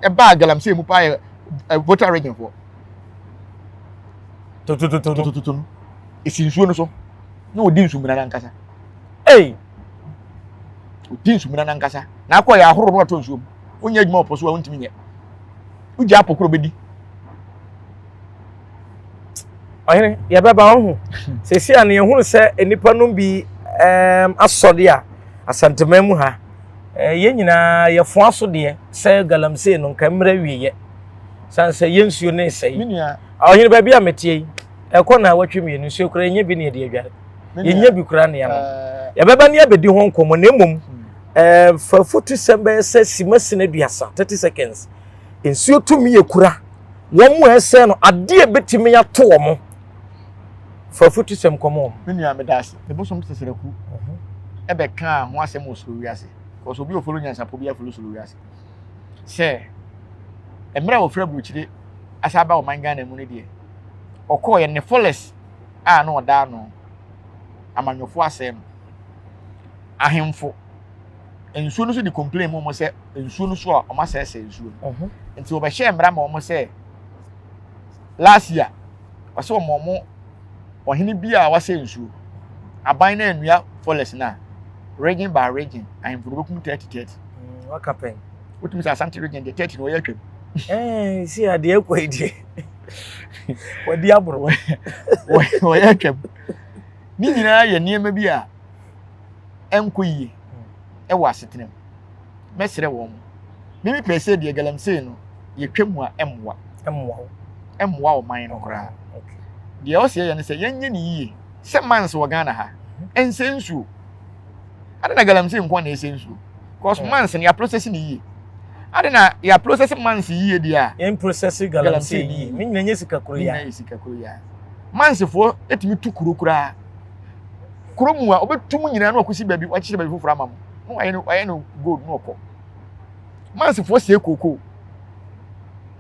bag galamsey mu pa voter region for totototo isi nsuo no so na odi nsumuna nkasa odi nsumuna nkasa na akọ ya ahoro no ato nsuo onya adwuma oposo a wontimi nya uji apokoro bedi Ohire ya baba ho sesi ane ehunu se enipa no bi asode a asantemamu ha ye nyina ye fo aso de se galamsey no nkamra wiye sanse yensuo ne sei minia ohire ba bia metie ekọ na watwemi no nsuo kura nye bi ne de adware ye nya bi kura ne ya no ya baba ne abedi ho nkomo na emom fa 40 sembe se simasina duasa 30 seconds nsuo tumi ye kura wo mu ese no ade betimi ya to wo mo for foot sem komo minia medase the bosom teseraku ebe kan ho asem osoro wiase because obi ofolo nyansa po bia folo osoro wiase se emra wo fra bruchire asaba o mangana mu ne de okọ ye ne forest a na oda no amanyofo asem ahemfo ensuo no so di complain mo se ensuo no so a o ma se ensuo nti wo be hye emra ma o se last year wase o mo ohini bia wase nsuo aban na enua forest na region by region ahemfo bekum 30 waka pen wotumi sa Asante region de 30 no yatwam si ade ekwaidi wadi abro wo yatwam ni nyina ye niema bi a enkoyie e wa asetenem mesere wo mo mimi pese de galamsey no ye twam a emwa o man no kra de o se ye ne se yenye ni yie se mans wo Ghana ha ensensu ade na galamsey nko na esensu cause mans ne ya process ni yie ade na ya process mans yie dia en process galamsey yie me nyanya sika kuro ya mans fo etimi tu kuro mu a obetum nyina na akosi baabi wa kire baabi foforo amam no aye no gold no okọ mans fo se koko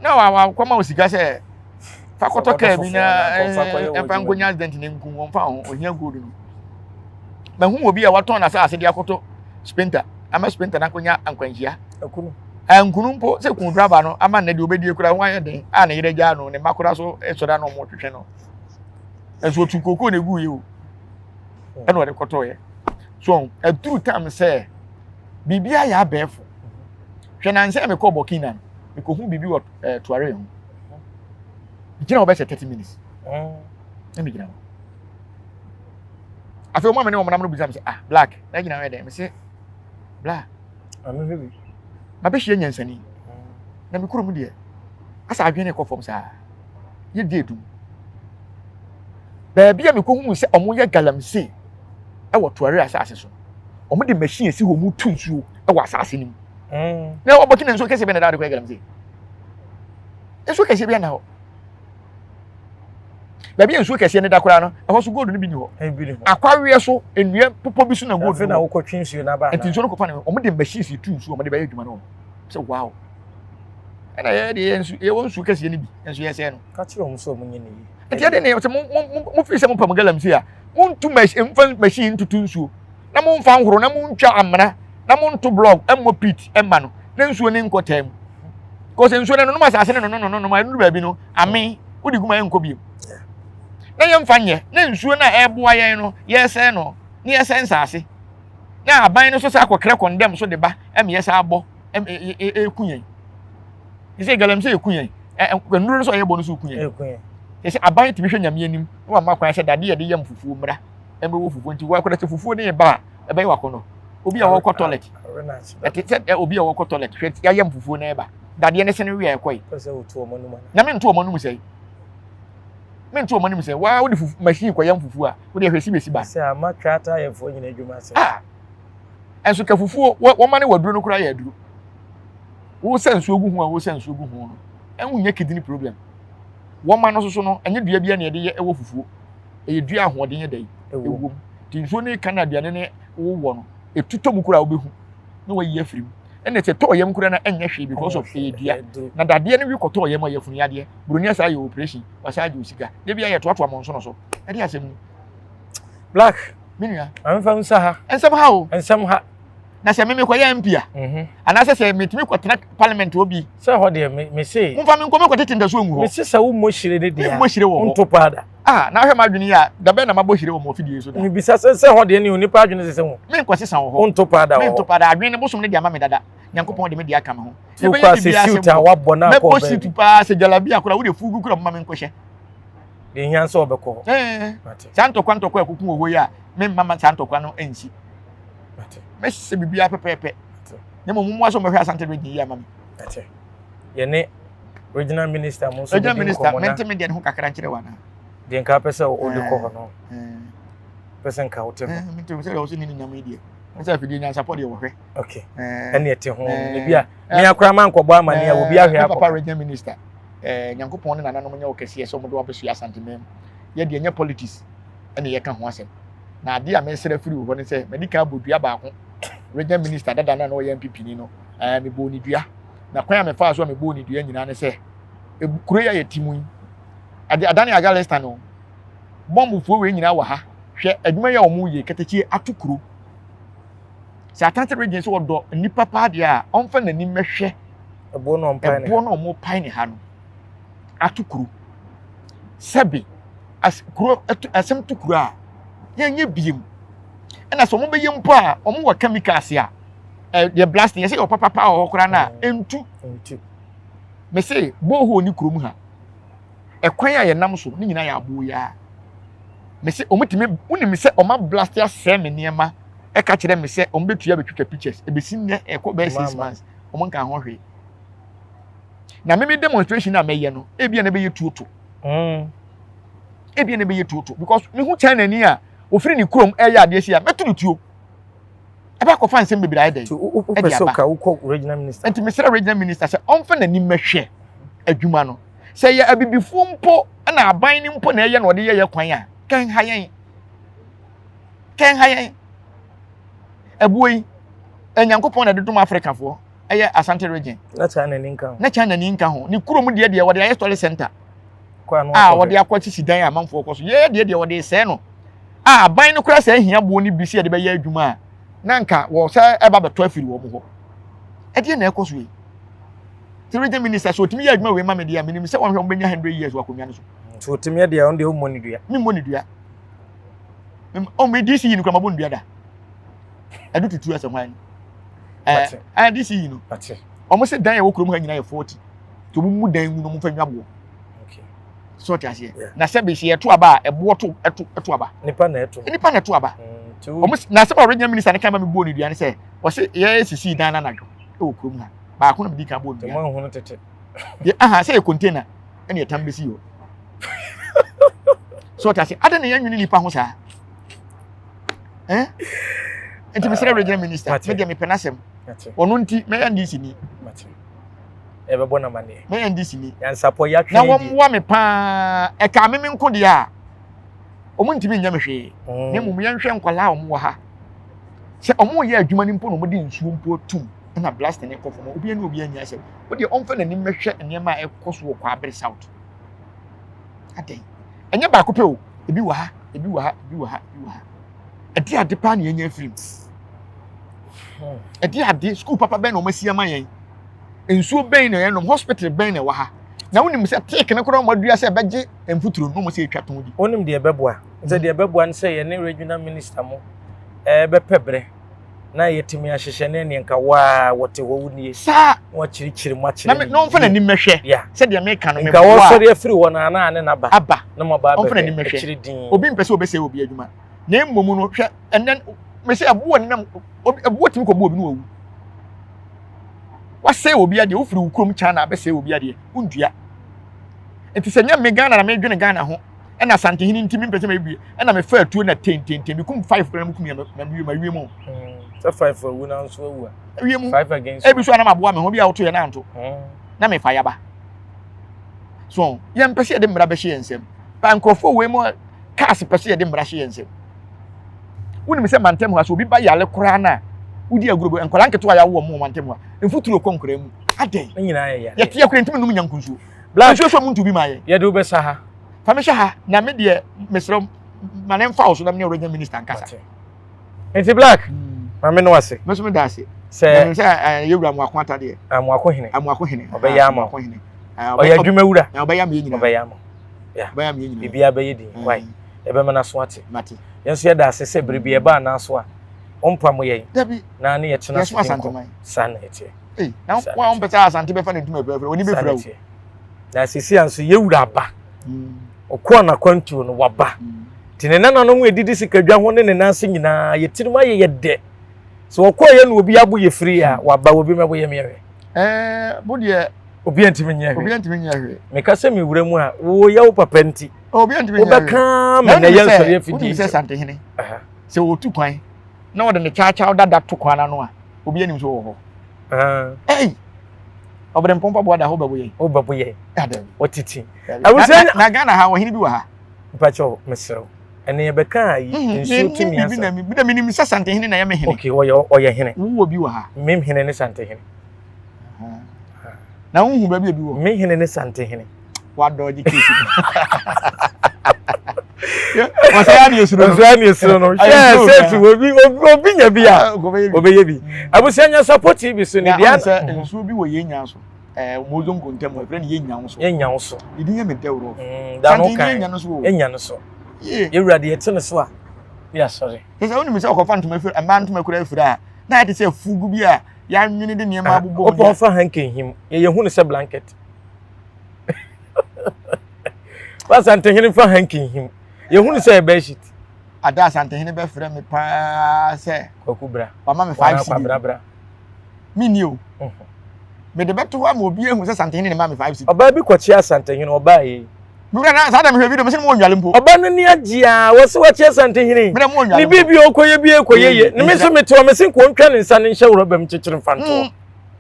na wa kwama osika se fakoto ka bi na empangonya accident ne nku won fa ho ohia gold no ma hu obi a waton na sa ase de akoto sprinter ama sprinter na konya ankwanhia ankunu mpo se kun driver no ama na de obedie kura ho aye den a na yire gya no ne makora so esoda no mo twetwe no enso tu koko na gu ye o eno de koto ye so a true time say bibia ya abefo hwe na nse me ko Burkina me ko hu bibi wo tuare ho gina obe 30 minutes me gina afi o ma me ne o manam no bizam say black na gina we dey me say black ame hebi ma be hie nyansani na me kuro mu de asa adwene ko fom sa ye die dum ba bia me ko hu say omo ye galamsey e wo tuare asase so omo de machine si ho mu tunsuo e wo asase nim na wo Burkina nso kese be na da ko galamsey enso kese be na ho ba bia nso kese ne da kora no e ho so gold no bi ni ho akwawe so enua popo bi so na gold na wo ko twinsuo na ba enti nso no ko fa ne omo de machine si tunsuo omo de ba adwuma no so wow ana ye de enso ye won su kese ne bi enso ye se no ka kire omo so omo nye ne yi enti ade ne mo fi se mo pam galamsey a untu machine tutu nsuo na mo mfa nhoro na mo ntwa amana na monto blog emmo pit emma no na nsuo ne nkotam ko se nsuo ne no ma asase ne no ma ndu ba bi no ame wodi guma enko bi na yemfa nye na nsuo na eboa yen no yese no ne yese nsase na aban no so sa akokre condemn so de ba em yese abo ekunyen ise galamse ekunyen nduru so yebo no so ekunyen ise aban ti hwe nyame anim wa makwan hye dade ye de yam fufuo mra embe wo fufuo nti wa kwada fufuo ne ba ebe wa kono obi a wo ko toilet obi a wo ko toilet hwe ya yam fufuo na ba dade ne se ne wi ekoi pese otu omonum na me ntu omonum sei me ntu omonum sei wa wo de machine ko yam fufuo a wo de hwesi besi ba se amatwata yefo nyina adwuma se enso ka fufuo wo ma ne waduro no kura ya aduro wo sensu ogu hu a wo sensu ogu hu no enhu nya kidini problem wo ma no so no enye dua bia ne de ye ewo fufuo eye dua ahoden ye dai ewo ti nso ne kana aduane ne wo wo no etuto mu kura obehu na wayi afirim ene se to yam kura na enye hwe because of eye dua na dade ne wi koto yam ayefunu yade broni asa ye operation wasa je osika de bia ye toato amonso no so ade asem black minia amfa nsa ha ensam ha na se meme koya mpia anase se metimi kwatena parliament obi se ho de me se mfa me nkome kwatete ndaso ngu ho me se sa wo mohire de dia mohire wo ntopa ada na hwe madwene ya da be na mabohire wo mo fidie so da me bisa se ho de ne onipa adwene se ho me kwase san wo ho ntopa ada me ntopa ada adwene bosom ne dia ma me dada nyankopon de me dia kama ho e be ya siuta wa bona ko be siuta pa se jalabi akura wo de fugu kura mama me nkohye de hian so obekọ santo kwanto kwa kuku wo ya me mama santo kwa no ensi Messi bibia pepepe. Ne mo mumu aso mo hwe Asante Region ya mama. Ye ne regional minister mo so. Regional minister mente me de ho kakra nkire wana. De nka pese o de ko no. Pese nka o te ho. Mente se o so ni nyam idie. Mente afidi nya support de wo hwe. Okay. Ene te ho ne bia me akra man kọbọ amane ya obi ahwe akọ. Papa regional minister nyankopon ne nananom nya okese so mo do obesu Asante mem. Ye de nya politics ene ye ka ho asem. Na ade a mesere firi wo ne se medical bodua ba ko regional minister dada na no ye MPP ni no me bo ni dua na kwan me fa so me bo ni dua nyina ne se kuro ya yetimu ade adane aga lesta no bombu fo we nyina wa ha hwe adwuma ya omu ye ketechi atukuro se Asante Region so do nipa pa de a onfa nani mehwe ebo no mpan ne ebo no mo pan ne ha no atukuro sebi as kuro asem tukuro a yenye biem ena so mo be yempo a omo wa chemicals ya the blasting ye say o papa o kora na entu me say boho ni kurom ha ekwan ya ye nam so ni nyina ya abo ya me say omutime unim say o ma blast ya se me niema e ka kire me say o mbetua betwitwa pictures e besi ne e ko be 6 months o mo nka ho hwe na me demonstration na me ye no e bia na be ye tuoto e bia na be ye tuoto because me hu China ni a ofiri ni krom eya ade sia metu tuo eba ko fa nsem bebira ede o peso ka wo regional minister enti mesra regional minister se onfa nani mehwe adwuma no se ye abibifo mpo na aban ni mpo na eye na ode ye kwan a kan hayen ebuoi enyankopon na dedum Africa fo eye Asante Region na China ni nka ho ni krom de wode aye story center kwa no wode akwachi sidan amanfo koso ye de wode se no ban no kura se hia bo ni bisi de be ya adwuma a na nka wo sa eba beto afiri wo mo ho e de na ekoso yi the regional minister so timi ya adwuma we ma me dia minim se won hwe benya 100 years wakonwa no so timi ya dia on de o moni dua mi moni dua o me disi ni kura mabon dua da edu tutu asem han disi no o mo se dan ya wo kurom ha nyina ya 40 to mu dan mu no mo fa nwabo so tiase na se be se eto aba ebo to eto aba nipa na eto aba na se regional minister ne kan ma me bo ni dua ne se o se ye sisi dan na nadwo e wo krom ha ba ko na bi ka bo ni mo hu no tete ye se e container ene etam si yo so tiase ada na yanwini nipa ho sa enti mesra regional minister me dia me penasem onu nti me ya ndisi ni ebe bona mane me ya ndisi ni yan support ya na wo me pa e ka me nko dia omo ntimi nya me hwe ne mum ya nhwe nkwala omo wa ha se omo ye adwuma ni mpo no mo di nsuo mpo tum na blast ne kofo mo obi anya se wo de omfa na ni mehwe enema e koso wo kwa abre south ade enye ba ko pe o ebi wa ha adi ade pa na nya film Edi ade school papa ben no masia man yen. Ensuo ben na yenom hospital ben na wa ha. Na wonim se take ne koro madua se beje emfuturo no mo se etwa ton di. Wonim de beboa. Nse de beboa nse ye ne regional minister mo bepebre. Na yetimi ahyehye ne ne nka wa wote wowunie. Sa wa chirichiri mo achire. Na no mfa na nim mehwe. Se de me ka no me. Nka wo sori afiri wona na ane na ba. Aba. Na mo ba mfa na nim mehwe. Obi mpese obese obi adwuma. Na emmomu no hwe enen me se abo nam abo timi ko bo obi no wu. Wase obi ade ofiri ukrom cha na abese obi ade undua. Enti se nya me Ghana na me dwene Ghana ho. Ena asante hini ntimi mpese me bie. Ena me fa atuo na 10 bi kum 5 gram kum ya ma wie mu. So 5 for we na so wu. Wie mu. 5 against. E bi so na maboa me ho bi a woto ye na anto. Na me fa ya ba. So, ye mpese ye de mra be hye ensem. Ba nkofo we mu cars pese ye de mra hye ensem. Woni me se mantem ho aso obi ba yale kora na udi agurobo enkola nketo ya wo mu mantem ho. Emfuturo konkora mu. Aden. Nyina ye ya. Ye tie kora ntimi num nyankunsuo. Blanche so mu ntubi maye. Ye de obesa ha. Fa me hye ha na me de mesro manem fa oso na me original minister nkasa. Enti Black. Mame no wase. Me so me da ase. Se yewura mu akwanta de. Amu akohene. Amu akohene. Obeya ama akohene. Oya adwumawura. Na obeya me nyina. Obeya ama. Ya. Obeya me nyina. Bibia be yedi. Why? Ebe me na so ate. Mate. Yenso ye da ase se biribi e ba na so a. Ompam ye. Dabi. Na ne ye chena so asante man. Sana etie. Na wa ompesa asante be fa na ntuma efra oni be fra wo. Na sisi anso yewura ba. Okọ na kwantu no waba. Tine na no mu edidi sikadwa ho ne nanse nyina yetirima ye de. So okọ ye no obi abu ye free a waba obi mebo ye mewe. Bo de obi antimi nya hwe. Obi antimi nya hwe. Meka se mi wura mu a wo ya wo papa nti. Obi antimi nya hwe. Obeka ma na ye nsori afidi. Se sante hene. Se wo tu kwan. Na wo de ne cha dada to kwan na no a obi anim so wo ho. Obere mpompa bo da ho babo ye. O babo ye. Adam. Otiti. Awusia na Ghana ha wo hene bi wa ha. Mpacho mesrew. Ene ye beka yi nsu tumi asa. Bi na minim se sante hene na ye me hene. Okay, oye hene. Wo bi wa ha. Mem hene ne sante hene. Na wo hu ba bi wo. Me hene ne sante hene. Wa doji kesi. Wasani esuro no. Say to obi nya bi a. Obeye bi. Abusia nya support bi so ne dia. Nsu bi wo ye nya so. Mozo nkontem wo friend ye nya so. Ye nya so. Idi nya metewro. Da no kan. Ye nya no so. Ye nya no so. Ye wurade ye tene so a. Ya sorry. Say woni mi say okofa ntoma fi ama ntoma kura afira a. Na ate say fugu bi a ya nwene de niam abubo. Opo fa hanken him. Ye hu ne say blanket. Pas antehene fa hanken him. Ye hu ne say bed sheet. Ada asantehene be frɛ me pa say Kwakubra. Mama me 5 cedi. Bra. Me ni o. Me de beto wa ma obi ehu say asantehene ne ma me 5 cedi. Oba bi kwachi asantehene oba ye. Mura na sa da me hwe video me se mo nwale mpo. Oba no ni agia wo se wachi asantehene. Me mo nwale. Ni bibi okoye bi ekoye ye. Ni me so meto me se ko ntwa ne nsa ne nhye worobam chichire mfanto.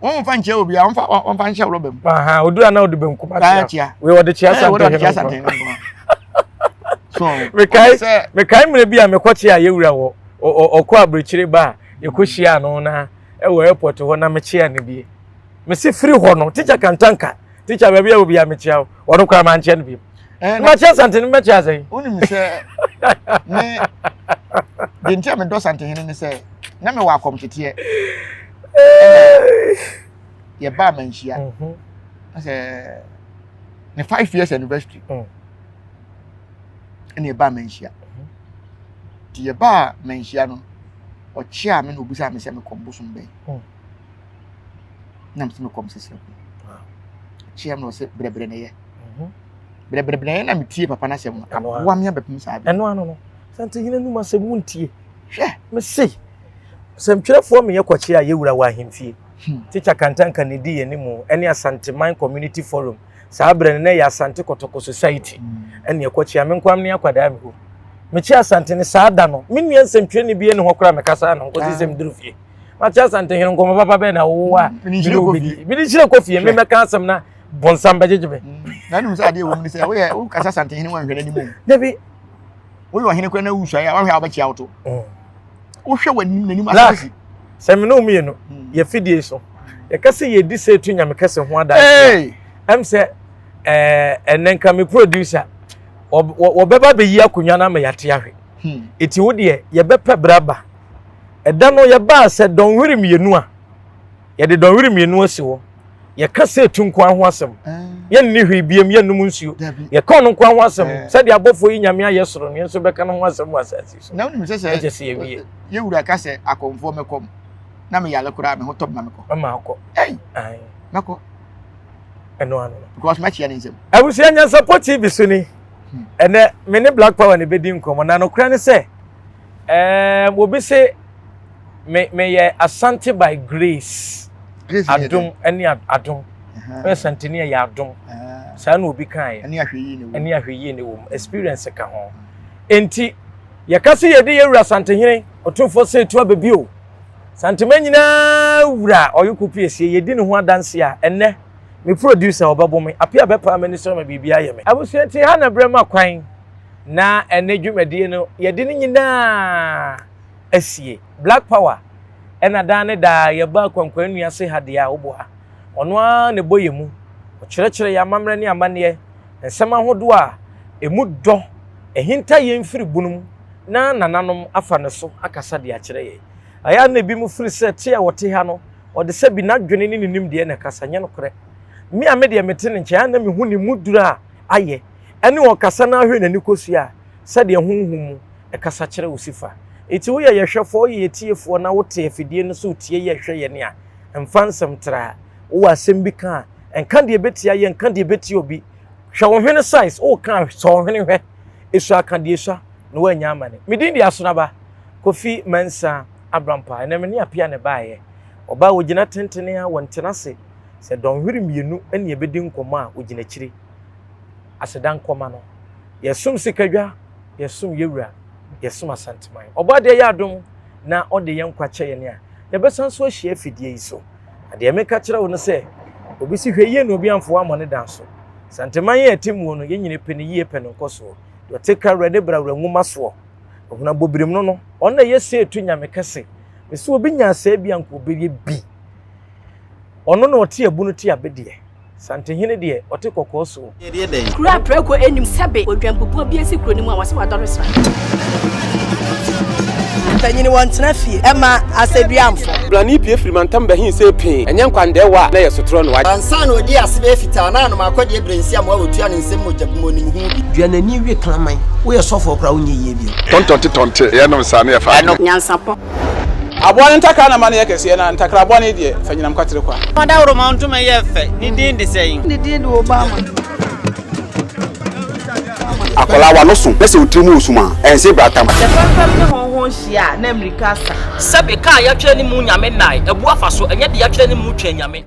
Won fa nche obi a won fa nche worobam. Aha, odura na odi benku ba chia. We wode chia asantehene. So me kai mre bi a me kwachi a yewura wo okọ abrichire ba yekohia no na e wo airport ho na me chia ne bi me se free ho no teacher kantanka teacher ba bi a obi a me chia wo do kwa ma nche ne bi ma chia sante ne me chia sai oni mi se me de ntia me do sante hene ne se na me wa komtete ye ba manhia ase ne 5 years anniversary ene ba manhia ti ye ba manhia no o chia me no obusa me se me kombosum be na me se me kom sese chia me no se brebre ne ye brebre na me tie papa na se mo wa me abepum sa be eno ano no sante hine nu ma se mu ntie hwe me se semtwerefo me ye kwachi a yewura wa ahemfie teacher kantanka ne di yenimu ene Asante Mine Community Forum sabre ne ya Asante Kotoko Society ene ye kwachi a me nkwam ne akwada me ho me chi Asante ne saada no me nua semtwe ne bi ene ho kora me kasa no nko sisem durufie ma chi Asante hine nko papa be na wo a bi ni chire kofie me meka asem na bonsam bejejebe na nu sa de wo ni se wo kasa Asante hine wan hwene ni mu debi wo yo hine kwa na wusu ya wan hwe abachi auto wo hwe wani nanim asasi semino mi no ye fidie so ye kase ye di se tu nyame kase ho ada am se enenka me producer wo beba be yi akonya na ma yate ahwe eti wo de ye bepe braba ɛda no yɛba sɛ dɔnhwere mienu a yɛde dɔnhwere mienu asi hɔ yɛka sɛ etu nkwa ho asɛm yɛnni hwee biem yɛnum nsuo yɛka no nkwa ho asɛm sɛde abɔfo yi nyame ayɛ soro no yɛnso bɛka no ho asɛm wɔ asase so na wonim sɛ yɛwura ka sɛ akɔmfoɔ mɛkɔm na meyale koraa me ho tɔp ma mekɔ mama akɔ ai mɛkɔ ɛno ano because makyia ne nsɛm abusua Nyansapo TV so ni ɛnɛ me ne Black Power ne bɛdi nkɔmmɔ na no kora ne sɛ obi sɛ me yɛ Asante by grace adom ɛne adom santini yɛ adom saa na obi kan yɛ ɛne ahwɛyie ne wom experience ka ho enti yɛka sɛ yɛde yɛwura Santehene ɔtomfo sɛ etu ababi o Santema nyinaa wura ɔyeko piesie yɛdi ne ho adanse a ɛnɛ me producer obabo me apia bepa me ni so ma bibia ye me abusuanti ha na brema kwan na ene dwumadie no ye de ni nyina asie Black Power ena da ne da ye ba kwankwan nua se hade a obo ha ono a ne boye mu o kyerɛkyerɛ ya mamre ne amane ensɛm ahodo a emu dɔ ehinta ye mfiri bunum na nananom afa ne so akasa de akyerɛ ye aya na bi mu firi sɛ te a wote ha no o de sɛ bi na dwene ne nim de na kasa nye no korɛ me ame de mete ne nkyɛn na me hu ne mudura ayɛ ɛne wɔ kasa na ahwe n'ani kosua sɛ de honhum e kasa kyerɛ osifa eti wo yɛ yɛhwɛfo yɛ tiefo na wote afidie no so tie yɛ hwɛ yɛ ne a mfa nsɛm tra wo asɛm bi ka enka de betia yɛ enka de betia obi hwɛ wo hwene size wo ka so hwene hwɛ esu aka de esu na wo anya amane medin de asonaba Kofi Mensa Abrampa na me ne apia ne baayɛ oba wo gina tentene a wɔntena se se don hwiri mienu ene yebedi nkɔmɔ a ogina kyiri asedan kɔma no yesum sikadwa yesum yewura yesum asanteman obade yɛ adom na ode yɛ nkwakyɛ yɛ ne a yebesan so ahia fidie yi so ade emeka kyerɛ wo no sɛ obi si hwɛ yie no obi amfo amɔ ne danso santeman yɛ temu no yɛ nyine pene yie pene nkɔso do teka rede brawura nwuma so ohuna bobirim no ɔna yɛ se etu nyame kɛse meso obi nya asɛ bi anko obi bi ono no ote abunu te abedie Santehene de ote kokko so kura preko enim sebe odwampopo bi esi kuro nimu a wase wadoresra tanyini wontena fie ema aseduamfo blani pie frimantam behin se pin enye nkwande wa na yesotro no wa ansa na odi asebe fita na anoma akode brensi am wa otua ne nsem mojabu nim hu bi duanani wie klaman wo ye sofo kra wo nye yie bi tontonte ye no sa na ye fa Nyansapo aboa ntaka na mane yakese na ntakra aboa ne de fanyinam kwatere kwa mada woro ma ntoma ye fe ni din de sey ni din de Obama akola wa no so pese otrimu osuma ense bratam fam ne honhon hia na America sa sebe ka ya twere ni mu nyame nai ebu afa so enye de ya twere ni mu twa nyame